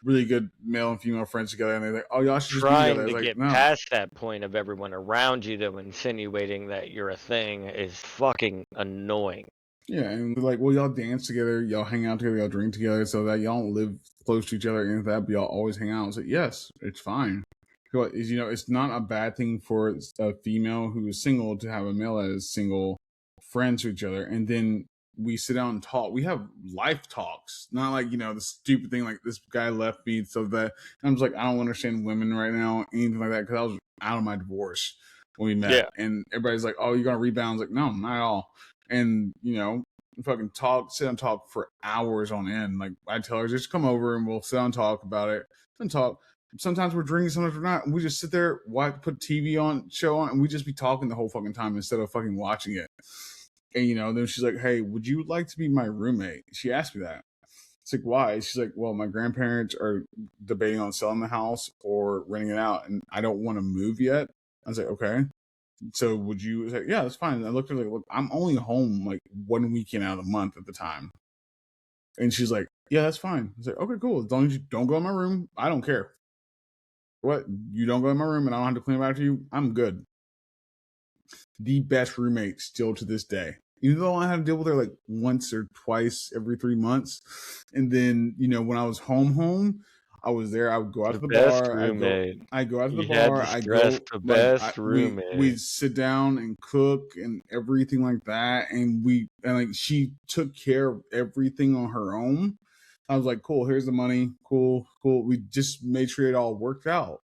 [SPEAKER 2] really good male and female friends together, and they're like, oh, y'all should just be together.
[SPEAKER 1] Trying to get past that point of everyone around you though insinuating that you're a thing is fucking annoying.
[SPEAKER 2] Yeah, and we're like, well, y'all dance together, y'all hang out together, y'all drink together, so that y'all don't live close to each other or anything like that, but y'all always hang out. So yes, it's fine. Because, you know, it's not a bad thing for a female who is single to have a male that is single friends to each other, and then we sit down and talk. We have life talks, not like, you know, the stupid thing like this guy left me, so that I'm just like, I don't understand women right now, anything like that, because I was out of my divorce when we met, and everybody's like, oh, you're gonna rebound. I was like, no, not at all. And, you know, fucking sit and talk for hours on end. Like I tell her, just come over and we'll sit down and talk about it and talk. Sometimes we're drinking, sometimes we're not. We just sit there, put TV on, show on, and we just be talking the whole fucking time instead of fucking watching it. And, you know, then she's like, hey, would you like to be my roommate? She asked me that. It's like, why? She's like, well, my grandparents are debating on selling the house or renting it out, and I don't want to move yet. I was like, okay. So would you say, yeah, that's fine. I looked at her like, look, I'm only home like 1 weekend out of the month at the time. And she's like, yeah, that's fine. I was like, okay, cool. As long as you don't go in my room, I don't care. What? You don't go in my room and I don't have to clean up after you? I'm good. The best roommate still to this day. Even though I had to deal with her like once or twice every 3 months. And then, you know, when I was home, I was there. I would go out to the bar. I go out to the bar. I go
[SPEAKER 1] the best roommate.
[SPEAKER 2] We sit down and cook and everything like that. And like she took care of everything on her own. I was like, cool. Here's the money. Cool. We just made sure it all worked out.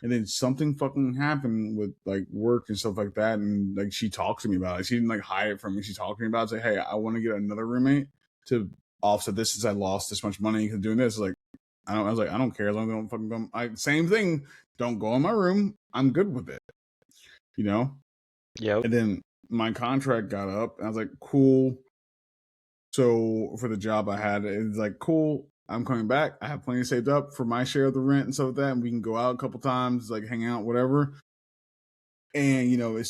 [SPEAKER 2] And then something fucking happened with like work and stuff like that. And like she talked to me about it. She didn't like hide it from me. She talked to me about it. Say, hey, I want to get another roommate to offset this since I lost this much money because doing this. Like, I was like, I don't care as long as I don't fucking go. Same thing. Don't go in my room. I'm good with it. You know?
[SPEAKER 1] Yeah.
[SPEAKER 2] And then my contract got up and I was like, cool. So for the job I had, it's like, cool. I'm coming back. I have plenty saved up for my share of the rent and stuff like that. And we can go out a couple times, like hang out, whatever. And, you know,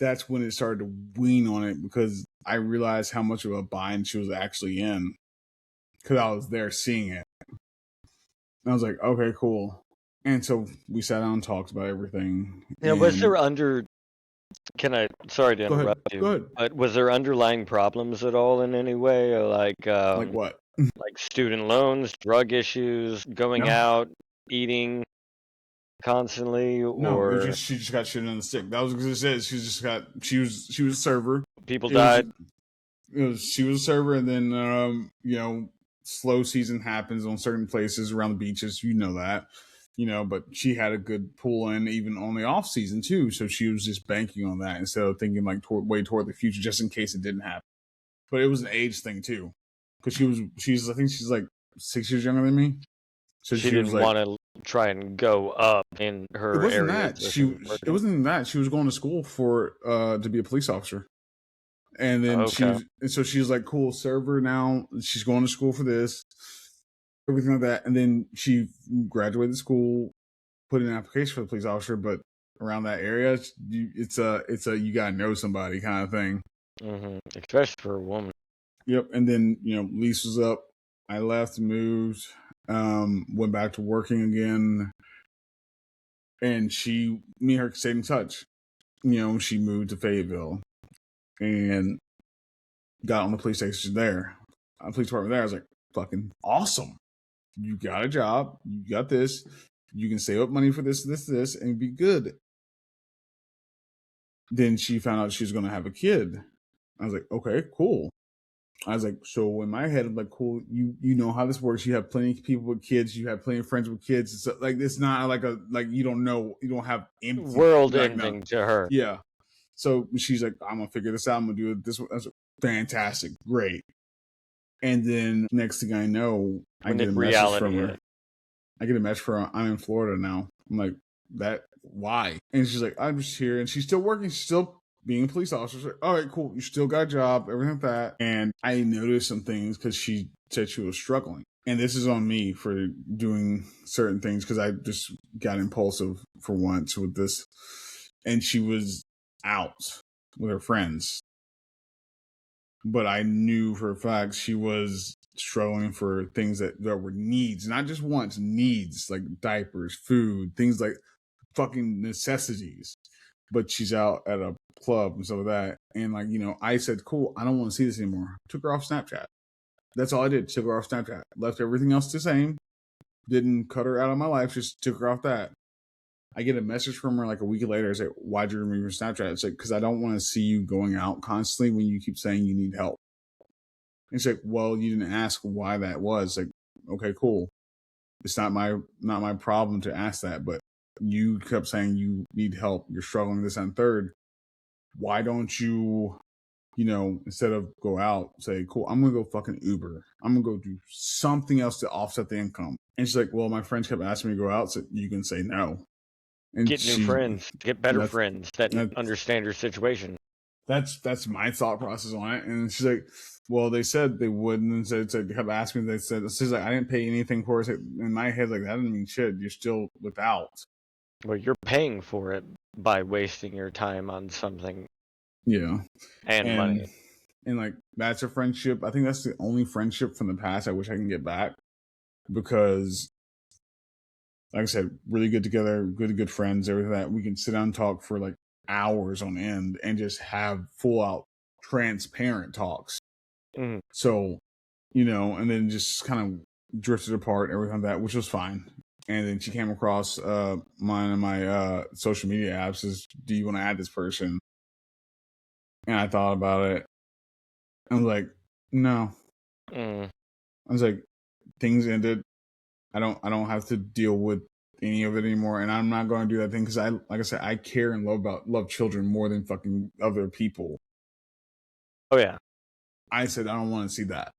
[SPEAKER 2] that's when it started to wean on it because I realized how much of a bind she was actually in because I was there seeing it. And I was like, okay, cool. And so we sat down and talked about everything.
[SPEAKER 1] Yeah, was there sorry to interrupt you,
[SPEAKER 2] Go ahead.
[SPEAKER 1] but was there underlying problems at all in any way? Or
[SPEAKER 2] Like what?
[SPEAKER 1] like student loans, drug issues, going out, eating constantly,
[SPEAKER 2] No,
[SPEAKER 1] or
[SPEAKER 2] she just got shit on the stick. That was because it said she was a server.
[SPEAKER 1] people died?
[SPEAKER 2] She was a server, and then you know, slow season happens on certain places around the beaches. You know that. You know, but she had a good pull in even on the off season too. So she was just banking on that instead of thinking like way toward the future, just in case it didn't happen. But it was an age thing too, because she's I think she's like 6 years younger than me. So
[SPEAKER 1] she didn't want to try and go up in her.
[SPEAKER 2] It wasn't that it wasn't that she was going to school for to be a police officer, and then so she's like, cool, server now. She's going to school for this. Everything like that, and then she graduated school, put in an application for the police officer, but around that area, it's a you gotta know somebody kind of thing,
[SPEAKER 1] especially for a woman.
[SPEAKER 2] Yep. And then you know, lease was up. I left, moved, went back to working again, and me and her stayed in touch. You know, she moved to Fayetteville and got on the police station there, police department there. I was like, fucking awesome. You got a job. You got this. You can save up money for this, and be good. Then she found out she was going to have a kid. I was like, okay, cool. I was like, so in my head, I'm like, cool. You know how this works. You have plenty of people with kids. You have plenty of friends with kids. It's like, it's not like you don't know. You don't have
[SPEAKER 1] world ending to her.
[SPEAKER 2] Yeah. So she's like, I'm gonna figure this out. I'm gonna do it this way. I was like, fantastic, great. And then next thing I know, I get a message from her. I get a message from her. I'm in Florida now. I'm like, that why? And she's like, I'm just here. And she's still working. She's still being a police officer. She's like, all right, cool. You still got a job, everything like that. And I noticed some things because she said she was struggling. And this is on me for doing certain things because I just got impulsive for once with this. And she was out with her friends. But I knew for a fact she was struggling for things that were needs, not just wants, needs like diapers, food, things like fucking necessities. But she's out at a club and stuff like that. And like, you know, I said, cool, I don't want to see this anymore. Took her off Snapchat. That's all I did. Took her off Snapchat. Left everything else the same. Didn't cut her out of my life. Just took her off that. I get a message from her like a week later. I say, why'd you remove your Snapchat? It's like, because I don't want to see you going out constantly when you keep saying you need help. And she's like, well, you didn't ask why that was. Like, okay, cool. It's not my problem to ask that, but you kept saying you need help. You're struggling this and third. Why don't you, you know, instead of go out, say, cool, I'm going to go fucking Uber. I'm going to go do something else to offset the income. And she's like, well, my friends kept asking me to go out, so you can say no. And
[SPEAKER 1] get new friends, get better friends that understand your situation.
[SPEAKER 2] That's my thought process on it. And she's like, well, they said they would, and then they kept asking me. They said, she's like, I didn't pay anything for it. In my head, like, that doesn't mean shit. You're still without.
[SPEAKER 1] Well, you're paying for it by wasting your time on something.
[SPEAKER 2] Yeah,
[SPEAKER 1] and money.
[SPEAKER 2] And like, that's a friendship. I think that's the only friendship from the past I wish I can get back, because like I said, really good together, good friends, everything that we can sit down and talk for like hours on end and just have full out transparent talks.
[SPEAKER 1] Mm.
[SPEAKER 2] So, you know, and then just kind of drifted apart, everything like that, which was fine. And then she came across mine and my social media apps. Is, do you want to add this person? And I thought about it. I was like, no. I was like, things ended. I don't have to deal with any of it anymore, and I'm not going to do that thing because like I said, I care and love children more than fucking other people.
[SPEAKER 1] Oh yeah.
[SPEAKER 2] I said I don't want to see that.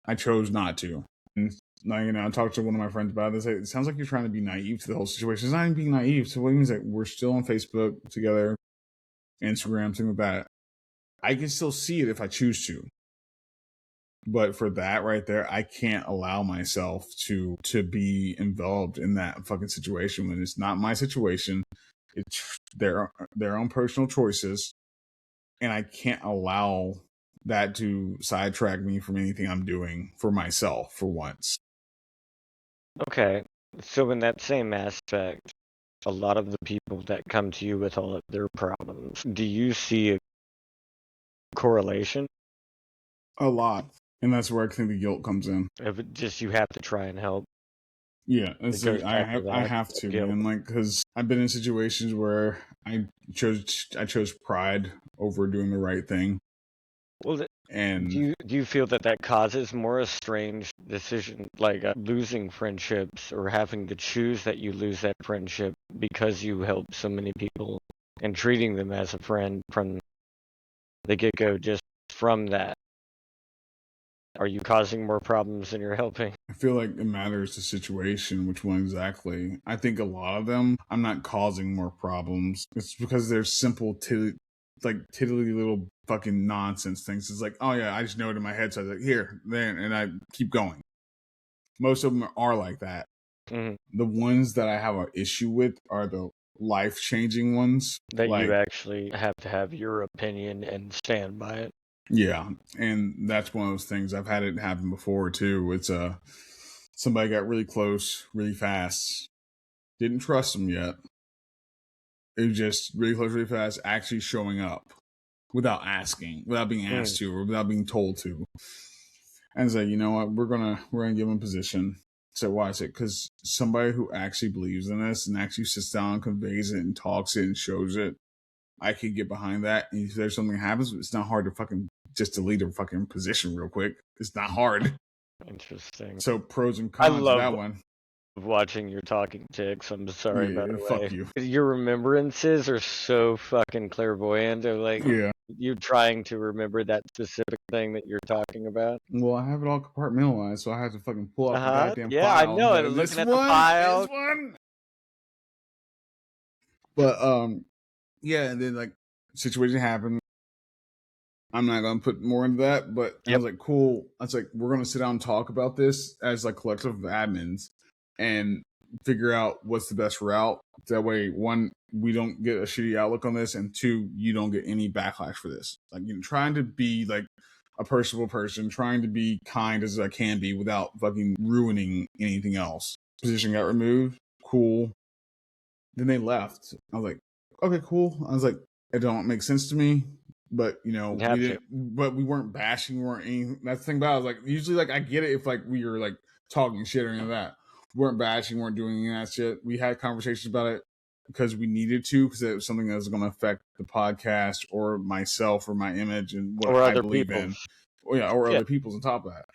[SPEAKER 2] I chose not to. And like, you know, I talked to one of my friends about this. It sounds like you're trying to be naive to the whole situation. It's not even being naive. So what it means that we're still on Facebook together, Instagram, things like that. I can still see it if I choose to. But for that right there, I can't allow myself to be involved in that fucking situation when it's not my situation. It's their own personal choices, and I can't allow that to sidetrack me from anything I'm doing for myself for once.
[SPEAKER 1] Okay, so in that same aspect, a lot of the people that come to you with all of their problems, do you see a correlation?
[SPEAKER 2] A lot. And that's where I think the guilt comes in.
[SPEAKER 1] If it just you have to try and help,
[SPEAKER 2] Yeah,
[SPEAKER 1] it
[SPEAKER 2] it's like
[SPEAKER 1] goes back to
[SPEAKER 2] I
[SPEAKER 1] that
[SPEAKER 2] have to,
[SPEAKER 1] guilt.
[SPEAKER 2] man. Like, because I've been in situations where I chose pride over doing the right thing,
[SPEAKER 1] Well, do
[SPEAKER 2] and
[SPEAKER 1] you feel that that causes more a strange decision, like losing friendships or having to choose that you lose that friendship because you help so many people and treating them as a friend from the get-go just from that? Are you causing more problems than you're helping?
[SPEAKER 2] I feel like it matters the situation, which one exactly. I think a lot of them, I'm not causing more problems. It's because they're simple, tiddly little fucking nonsense things. It's like, oh yeah, I just know it in my head, so I was like, here, there, and I keep going. Most of them are like that.
[SPEAKER 1] Mhm.
[SPEAKER 2] The ones that I have an issue with are the life changing ones.
[SPEAKER 1] That
[SPEAKER 2] Like,
[SPEAKER 1] you actually have to have your opinion and stand by it.
[SPEAKER 2] yeah, and that's one of those things. I've had it happen before too. It's somebody got really close really fast. Didn't trust them yet. It was just really close really fast, actually showing up without asking, without being asked to, or without being told to. And say, you know what, we're gonna give them a position. So why is it? Because somebody who actually believes in this and actually sits down and conveys it and talks it and shows it, I could get behind that. And if there's something that happens, it's not hard to fucking just delete a fucking position real quick. It's not hard.
[SPEAKER 1] Interesting.
[SPEAKER 2] So pros and
[SPEAKER 1] I
[SPEAKER 2] cons of that
[SPEAKER 1] love
[SPEAKER 2] one.
[SPEAKER 1] watching your talking ticks. I'm sorry, by
[SPEAKER 2] Yeah,
[SPEAKER 1] the
[SPEAKER 2] fuck
[SPEAKER 1] way.
[SPEAKER 2] you.
[SPEAKER 1] Your remembrances are so fucking clairvoyant. They're like
[SPEAKER 2] Yeah.
[SPEAKER 1] you trying to remember that specific thing that you're talking about.
[SPEAKER 2] Well, I have it all compartmentalized, so I have to fucking pull out the goddamn
[SPEAKER 1] Yeah, I
[SPEAKER 2] file and
[SPEAKER 1] know
[SPEAKER 2] be
[SPEAKER 1] it.
[SPEAKER 2] like,
[SPEAKER 1] Looking
[SPEAKER 2] this
[SPEAKER 1] at the
[SPEAKER 2] one,
[SPEAKER 1] file.
[SPEAKER 2] this one. But yeah, and then like situation happened. I'm not gonna put more into that, but I
[SPEAKER 1] Yep.
[SPEAKER 2] was like, cool. I was like, we're gonna sit down and talk about this as like collective admins and figure out what's the best route. That way, one, we don't get a shitty outlook on this, and two, you don't get any backlash for this. Like, you know, trying to be like a personable person, trying to be kind as I can be without fucking ruining anything else. Position got removed. Cool. Then they left. I was like, okay, cool. I was like, it don't make sense to me. But you know,
[SPEAKER 1] You
[SPEAKER 2] we
[SPEAKER 1] have to.
[SPEAKER 2] didn't. But we weren't bashing. We weren't anything. That's the thing about it. I was like, usually, like I get it if like we were like talking shit or anything like that. We weren't bashing. We weren't doing any of that shit. We had conversations about it because we needed to, because it was something that was going to affect the podcast or myself or my image and what
[SPEAKER 1] Or
[SPEAKER 2] I
[SPEAKER 1] other
[SPEAKER 2] believe
[SPEAKER 1] people's.
[SPEAKER 2] in. Or, yeah, or
[SPEAKER 1] Yeah.
[SPEAKER 2] other people's on top of that.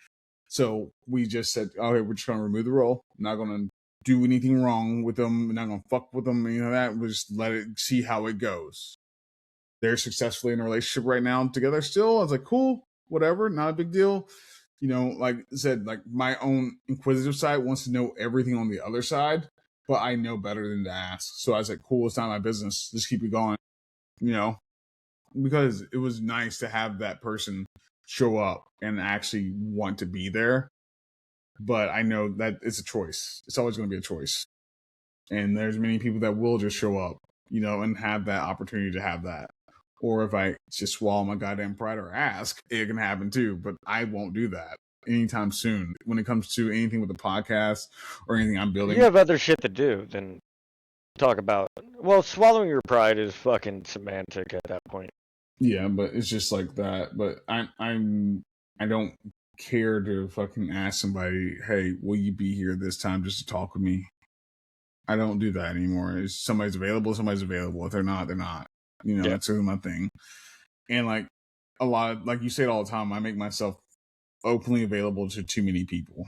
[SPEAKER 2] So we just said, okay, we're just going to remove the role. I'm not going to do anything wrong with them. We're not going to fuck with them. You know that. We'll just let it see how it goes. They're successfully in a relationship right now together still. I was like, cool, whatever, not a big deal. You know, like I said, like my own inquisitive side wants to know everything on the other side, but I know better than to ask. So I was like, cool, it's not my business. Just keep it going. You know, because it was nice to have that person show up and actually want to be there. But I know that it's a choice. It's always going to be a choice. And there's many people that will just show up, you know, and have that opportunity to have that. Or if I just swallow my goddamn pride or ask, it can happen too. But I won't do that anytime soon. When it comes to anything with the podcast or anything I'm building.
[SPEAKER 1] You have other shit to do than talk about. Well, swallowing your pride is fucking semantic at that point.
[SPEAKER 2] Yeah, but it's just like that. But I don't care to fucking ask somebody, hey, will you be here this time just to talk with me? I don't do that anymore. If somebody's available, somebody's available. If they're not, they're not. You know, that's really my thing. And like a lot of, like you say it all the time, I make myself openly available to too many people.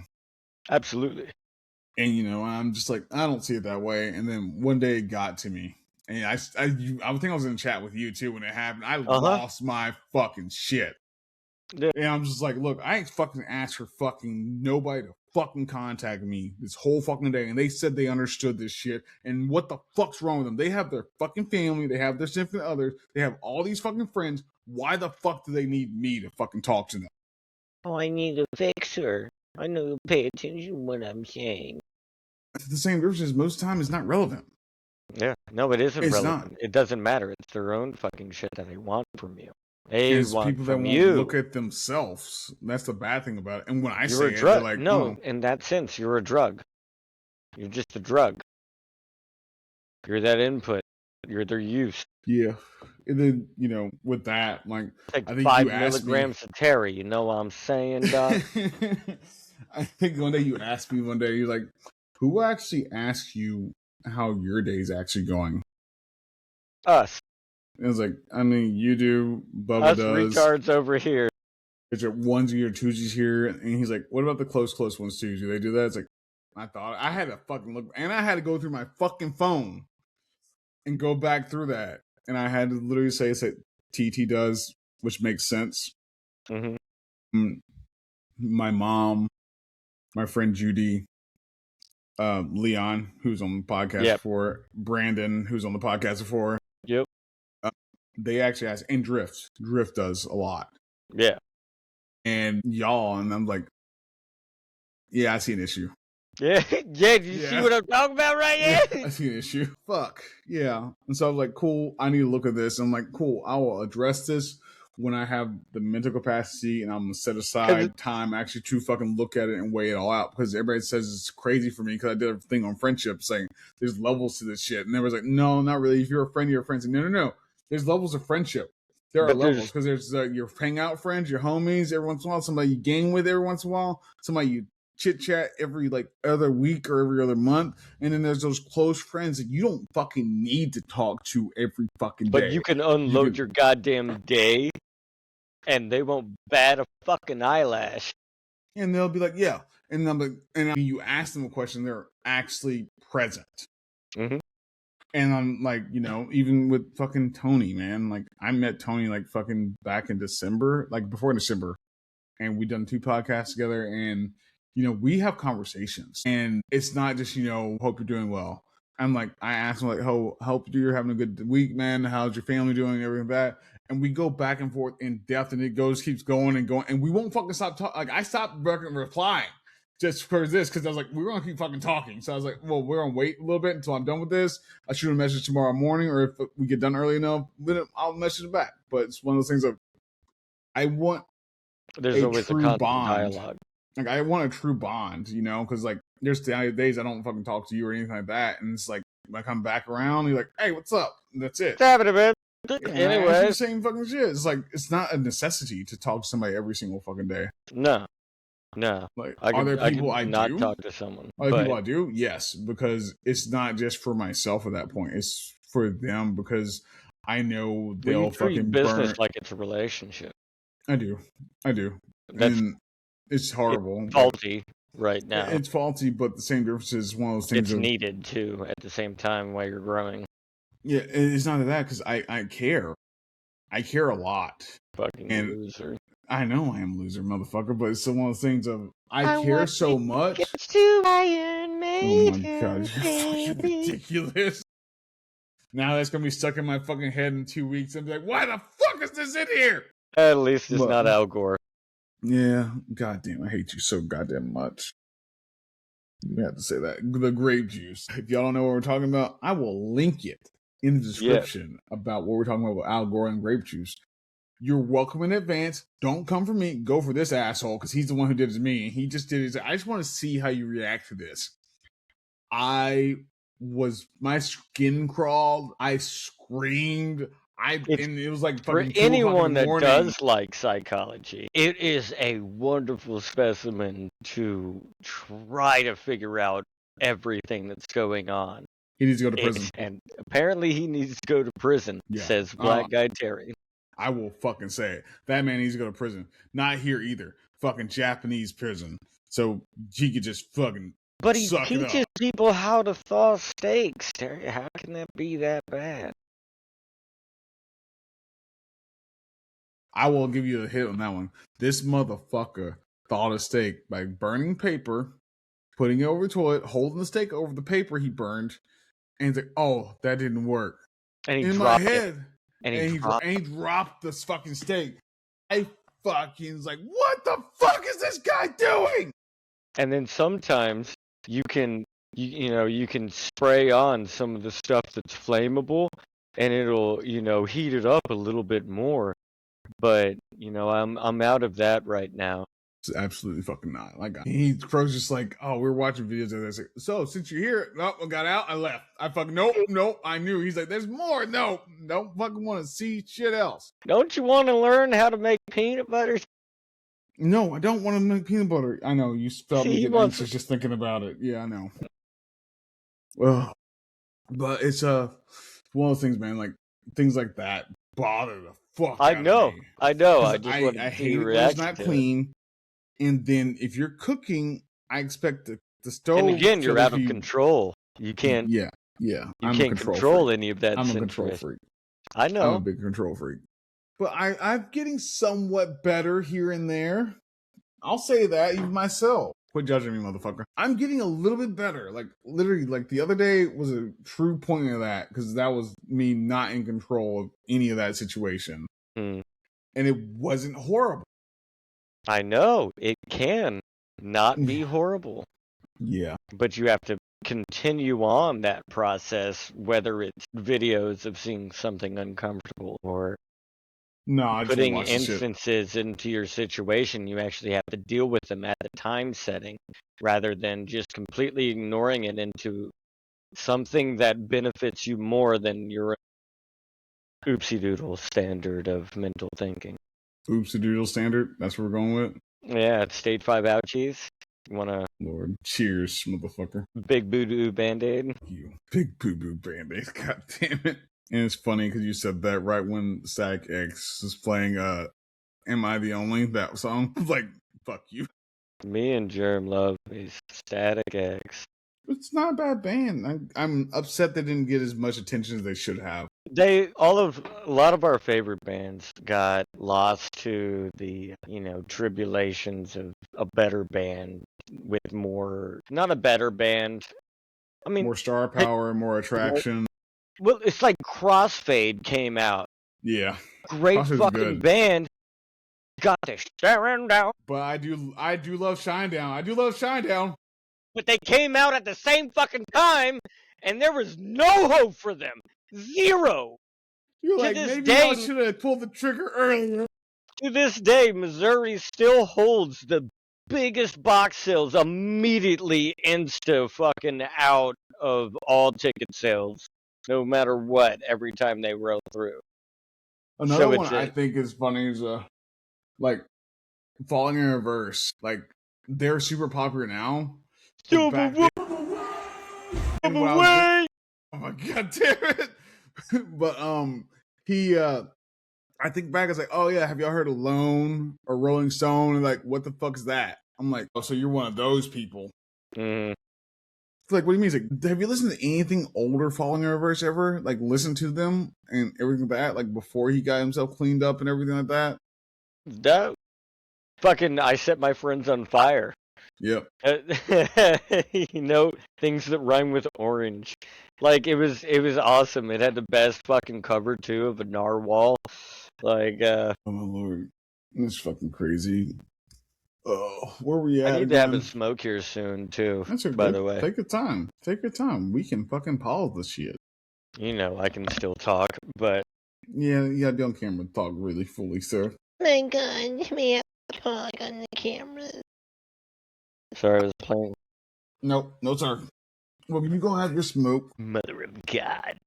[SPEAKER 1] Absolutely.
[SPEAKER 2] And you know, I'm just like, I don't see it that way. And then one day it got to me. And I think I was in chat with you too when it happened. I lost my fucking shit.
[SPEAKER 1] Yeah.
[SPEAKER 2] And I'm just like, look, I ain't fucking asked for fucking nobody to fucking contact me this whole fucking day. And they said they understood this shit. And what the fuck's wrong with them? They have their fucking family. They have their significant others. They have all these fucking friends. Why the fuck do they need me to fucking talk to them?
[SPEAKER 1] Oh, I need a fixer. I know you pay attention to what I'm saying.
[SPEAKER 2] The same difference is most time is not relevant.
[SPEAKER 1] Yeah, no, it isn't
[SPEAKER 2] It's
[SPEAKER 1] relevant.
[SPEAKER 2] not.
[SPEAKER 1] It doesn't matter. It's their own fucking shit that they want from you. They
[SPEAKER 2] It's
[SPEAKER 1] want
[SPEAKER 2] people that
[SPEAKER 1] from
[SPEAKER 2] won't look
[SPEAKER 1] you.
[SPEAKER 2] at themselves. That's the bad thing about it. And when I
[SPEAKER 1] You're a
[SPEAKER 2] say it, they're
[SPEAKER 1] drug.
[SPEAKER 2] like,
[SPEAKER 1] No,
[SPEAKER 2] oh.
[SPEAKER 1] in that sense, you're a drug. You're just a drug. You're that input. You're their use.
[SPEAKER 2] Yeah. And then, with that, like,
[SPEAKER 1] Take
[SPEAKER 2] I think
[SPEAKER 1] 5
[SPEAKER 2] you asked me.
[SPEAKER 1] milligrams of Terry. You know what I'm saying, Doc?
[SPEAKER 2] I think one day you asked me one day, you're like, who actually asks you how your day's actually going?
[SPEAKER 1] Us.
[SPEAKER 2] It was like, I mean, you do, Bubba
[SPEAKER 1] Us
[SPEAKER 2] does.
[SPEAKER 1] retards over here.
[SPEAKER 2] There's your onesie or twosies here. And he's like, what about the close ones too? Do they do that? It's like, I thought I had to fucking look, and I had to go through my fucking phone and go back through that. And I had to literally say, it's like TT does, which makes sense.
[SPEAKER 1] Mm-hmm.
[SPEAKER 2] My mom, my friend Judy, Leon, who's on the podcast before, Brandon, who's on the podcast before.
[SPEAKER 1] Yep.
[SPEAKER 2] They actually ask, and Drift. Drift does a lot.
[SPEAKER 1] Yeah.
[SPEAKER 2] And y'all, and I'm like, yeah, I see an issue.
[SPEAKER 1] Yeah, did you see what I'm talking about right here?
[SPEAKER 2] Yeah, I see an issue. Fuck. Yeah. And so I was like, cool, I need to look at this. I'm like, cool, I will address this when I have the mental capacity and I'm going to set aside time actually to fucking look at it and weigh it all out. Because everybody says it's crazy for me because I did a thing on friendship saying there's levels to this shit. And everybody's like, no, not really. If you're a friend, you're a friend. No. There's levels of friendship. There are levels because there's your hangout friends, your homies every once in a while, somebody you gang with every once in a while, somebody you chit chat every other week or every other month, and then there's those close friends that you don't fucking need to talk to every fucking day.
[SPEAKER 1] But you can unload your goddamn day, and they won't bat a fucking eyelash.
[SPEAKER 2] And they'll be like, yeah, and I'm like, and you ask them a question, they're actually present.
[SPEAKER 1] Mm-hmm.
[SPEAKER 2] And I'm like, even with fucking Tony, man, like I met Tony like fucking back in December, like before December, and we done 2 podcasts together, and we have conversations, and it's not just, hope you're doing well. I'm like, I ask him like, hope you're having a good week, man. How's your family doing? Everything like that. And we go back and forth in depth, and it keeps going and going, and we won't fucking stop talking. Like I stopped fucking replying just for this because I was like, we're gonna keep fucking talking. So I was like, well, we're gonna wait a little bit until I'm done with this. I'll shoot a message tomorrow morning, or if we get done early enough, then I'll message it back. But it's one of those things of I want
[SPEAKER 1] there's always a constant
[SPEAKER 2] bond.
[SPEAKER 1] dialogue.
[SPEAKER 2] Like I want a true bond, because like there's days I don't fucking talk to you or anything like that, and it's like when I come back around, you're like, hey, what's up? And that's it.
[SPEAKER 1] What's happening, man?
[SPEAKER 2] Anyway, the same fucking shit. It's like it's not a necessity to talk to somebody every single fucking day.
[SPEAKER 1] No.
[SPEAKER 2] Like, are there people I
[SPEAKER 1] not
[SPEAKER 2] do?
[SPEAKER 1] Talk to someone?
[SPEAKER 2] Are there people I do? Yes, because it's not just for myself at that point. It's for them because I know they'll fucking
[SPEAKER 1] business like it's a relationship.
[SPEAKER 2] I do. And it's horrible.
[SPEAKER 1] It's faulty right now.
[SPEAKER 2] It's faulty, but the same difference is one of those things.
[SPEAKER 1] It's needed too at the same time while you're growing.
[SPEAKER 2] Yeah, it's not that because I care. I care a lot.
[SPEAKER 1] Fucking loser.
[SPEAKER 2] I know I am a loser, motherfucker, but it's still one of those things of I care so much.
[SPEAKER 1] To Iron Maiden,
[SPEAKER 2] oh my god, you're fucking ridiculous. Now that's gonna be stuck in my fucking head in 2 weeks. I'm like, why the fuck is this in here?
[SPEAKER 1] At least it's not Al Gore.
[SPEAKER 2] Yeah, goddamn, I hate you so goddamn much. You have to say that. The grape juice. If y'all don't know what we're talking about, I will link it in the description about what we're talking about Al Gore and grape juice. You're welcome in advance. Don't come for me. Go for this asshole because he's the one who did it to me. He just did it. I just want to see how you react to this. My skin crawled. I screamed. And it was like
[SPEAKER 1] for anyone that does like psychology, it is a wonderful specimen to try to figure out everything that's going on.
[SPEAKER 2] He needs to go to prison.
[SPEAKER 1] And apparently he needs to go to prison, says Black Guy Terry.
[SPEAKER 2] I will fucking say it. That man needs to go to prison. Not here either. Fucking Japanese prison. So he could just fucking
[SPEAKER 1] But he teaches people how to thaw steaks, Terry. How can that be that bad?
[SPEAKER 2] I will give you a hit on that one. This motherfucker thawed a steak by burning paper, putting it over the toilet, holding the steak over the paper he burned, and he's like, oh, that didn't work.
[SPEAKER 1] And he
[SPEAKER 2] in
[SPEAKER 1] dropped
[SPEAKER 2] my head.
[SPEAKER 1] And he
[SPEAKER 2] dropped this fucking steak. I fucking like, what the fuck is this guy doing?
[SPEAKER 1] And then sometimes you can you can spray on some of the stuff that's flammable and it'll, heat it up a little bit more. But, I'm out of that right now.
[SPEAKER 2] It's absolutely fucking not. Like, he Crow's just like, oh, we're watching videos of this. So since you're here, nope, I got out, I left. I fucking nope. I knew. He's like, there's more. No, don't fucking want to see shit else.
[SPEAKER 1] Don't you want to learn how to make peanut butter?
[SPEAKER 2] No, I don't want to make peanut butter. I know you felt me
[SPEAKER 1] See, he
[SPEAKER 2] get
[SPEAKER 1] wants-
[SPEAKER 2] anxious just thinking about it. Yeah, I know. Well, but it's one of those things, man. Like things like that bother the fuck.
[SPEAKER 1] I
[SPEAKER 2] out
[SPEAKER 1] know.
[SPEAKER 2] of me.
[SPEAKER 1] I know.
[SPEAKER 2] 'Cause
[SPEAKER 1] I just want to
[SPEAKER 2] I
[SPEAKER 1] see
[SPEAKER 2] hate
[SPEAKER 1] your
[SPEAKER 2] it when it's
[SPEAKER 1] reaction
[SPEAKER 2] not
[SPEAKER 1] to it.
[SPEAKER 2] clean. And then if you're cooking, I expect the stove.
[SPEAKER 1] And again, you're
[SPEAKER 2] to
[SPEAKER 1] out of
[SPEAKER 2] be-
[SPEAKER 1] control. You can't.
[SPEAKER 2] Yeah.
[SPEAKER 1] You
[SPEAKER 2] I'm a
[SPEAKER 1] can't
[SPEAKER 2] control
[SPEAKER 1] control
[SPEAKER 2] freak.
[SPEAKER 1] any of that.
[SPEAKER 2] I'm a control
[SPEAKER 1] situation.
[SPEAKER 2] freak.
[SPEAKER 1] I
[SPEAKER 2] I'm a
[SPEAKER 1] know.
[SPEAKER 2] big control freak. But I'm getting somewhat better here and there. I'll say that even myself. Quit judging me, motherfucker. I'm getting a little bit better. Like literally, like the other day was a true point of that because that was me not in control of any of that situation,
[SPEAKER 1] Hmm.
[SPEAKER 2] and it wasn't horrible.
[SPEAKER 1] I know. It can not be horrible,
[SPEAKER 2] Yeah,
[SPEAKER 1] but you have to continue on that process, whether it's videos of seeing something uncomfortable or
[SPEAKER 2] no, I just
[SPEAKER 1] putting
[SPEAKER 2] watch the shit.
[SPEAKER 1] instances into your situation. You actually have to deal with them at the time setting rather than just completely ignoring it into something that benefits you more than your oopsie doodle standard of mental thinking.
[SPEAKER 2] Oopsie doodle standard. That's what we're going with.
[SPEAKER 1] Yeah, it's state 5 ouchies. You want a
[SPEAKER 2] Lord, cheers, motherfucker.
[SPEAKER 1] big boo-doo band-aid?
[SPEAKER 2] You big boo boo band-aid. God damn it. And it's funny because you said that right when Static X was playing Am I the Only? That song. Like, fuck you.
[SPEAKER 1] Me and Germ love is Static X.
[SPEAKER 2] It's not a bad band. I'm upset they didn't get as much attention as they should have.
[SPEAKER 1] A lot of our favorite bands got lost to the, tribulations of a better band with more, not a better band. I mean,
[SPEAKER 2] More star power, more attraction.
[SPEAKER 1] well, it's like Crossfade came out.
[SPEAKER 2] Yeah.
[SPEAKER 1] Great
[SPEAKER 2] Crossfade's
[SPEAKER 1] fucking
[SPEAKER 2] good.
[SPEAKER 1] band. Got the staring down.
[SPEAKER 2] But I do love Shinedown. I do love Shinedown.
[SPEAKER 1] But they came out at the same fucking time, and there was no hope for them. Zero.
[SPEAKER 2] You're
[SPEAKER 1] To
[SPEAKER 2] like,
[SPEAKER 1] this
[SPEAKER 2] maybe
[SPEAKER 1] day-
[SPEAKER 2] I should have pulled the trigger earlier.
[SPEAKER 1] To this day, Missouri still holds the biggest box sales immediately insta fucking out of all ticket sales, no matter what, every time they roll through.
[SPEAKER 2] Another
[SPEAKER 1] So
[SPEAKER 2] one
[SPEAKER 1] it's
[SPEAKER 2] I think is funny is like Falling in Reverse. Like they're super popular now. But back then- and when I was-
[SPEAKER 1] Away!
[SPEAKER 2] oh my god damn it. But he I think back, it's like, oh yeah, have y'all heard of Lone or Rolling Stone? And like, what the fuck is that? I'm like, oh, so you're one of those people.
[SPEAKER 1] Mhm.
[SPEAKER 2] It's like, what do you mean? It's like, have you listened to anything older Falling in Reverse ever? Like, listen to them and everything like that, like before he got himself cleaned up and everything like that?
[SPEAKER 1] That fucking I set my friends on fire.
[SPEAKER 2] Yep.
[SPEAKER 1] Things that rhyme with orange. Like it was awesome. It had the best fucking cover too of a narwhal. Like
[SPEAKER 2] Oh my lord. It's fucking crazy. Oh, where we at?
[SPEAKER 1] I need to have
[SPEAKER 2] again?
[SPEAKER 1] a smoke here soon too.
[SPEAKER 2] That's okay.
[SPEAKER 1] by the way.
[SPEAKER 2] Take your time. Take your time. We can fucking pause the shit.
[SPEAKER 1] I can still talk, but
[SPEAKER 2] Yeah, you gotta be on camera to talk really fully, sir.
[SPEAKER 3] My god, may I talk on the camera?
[SPEAKER 1] sorry I was playing
[SPEAKER 2] Nope, no sir. Well, you go have your smoke.
[SPEAKER 1] Mother of God.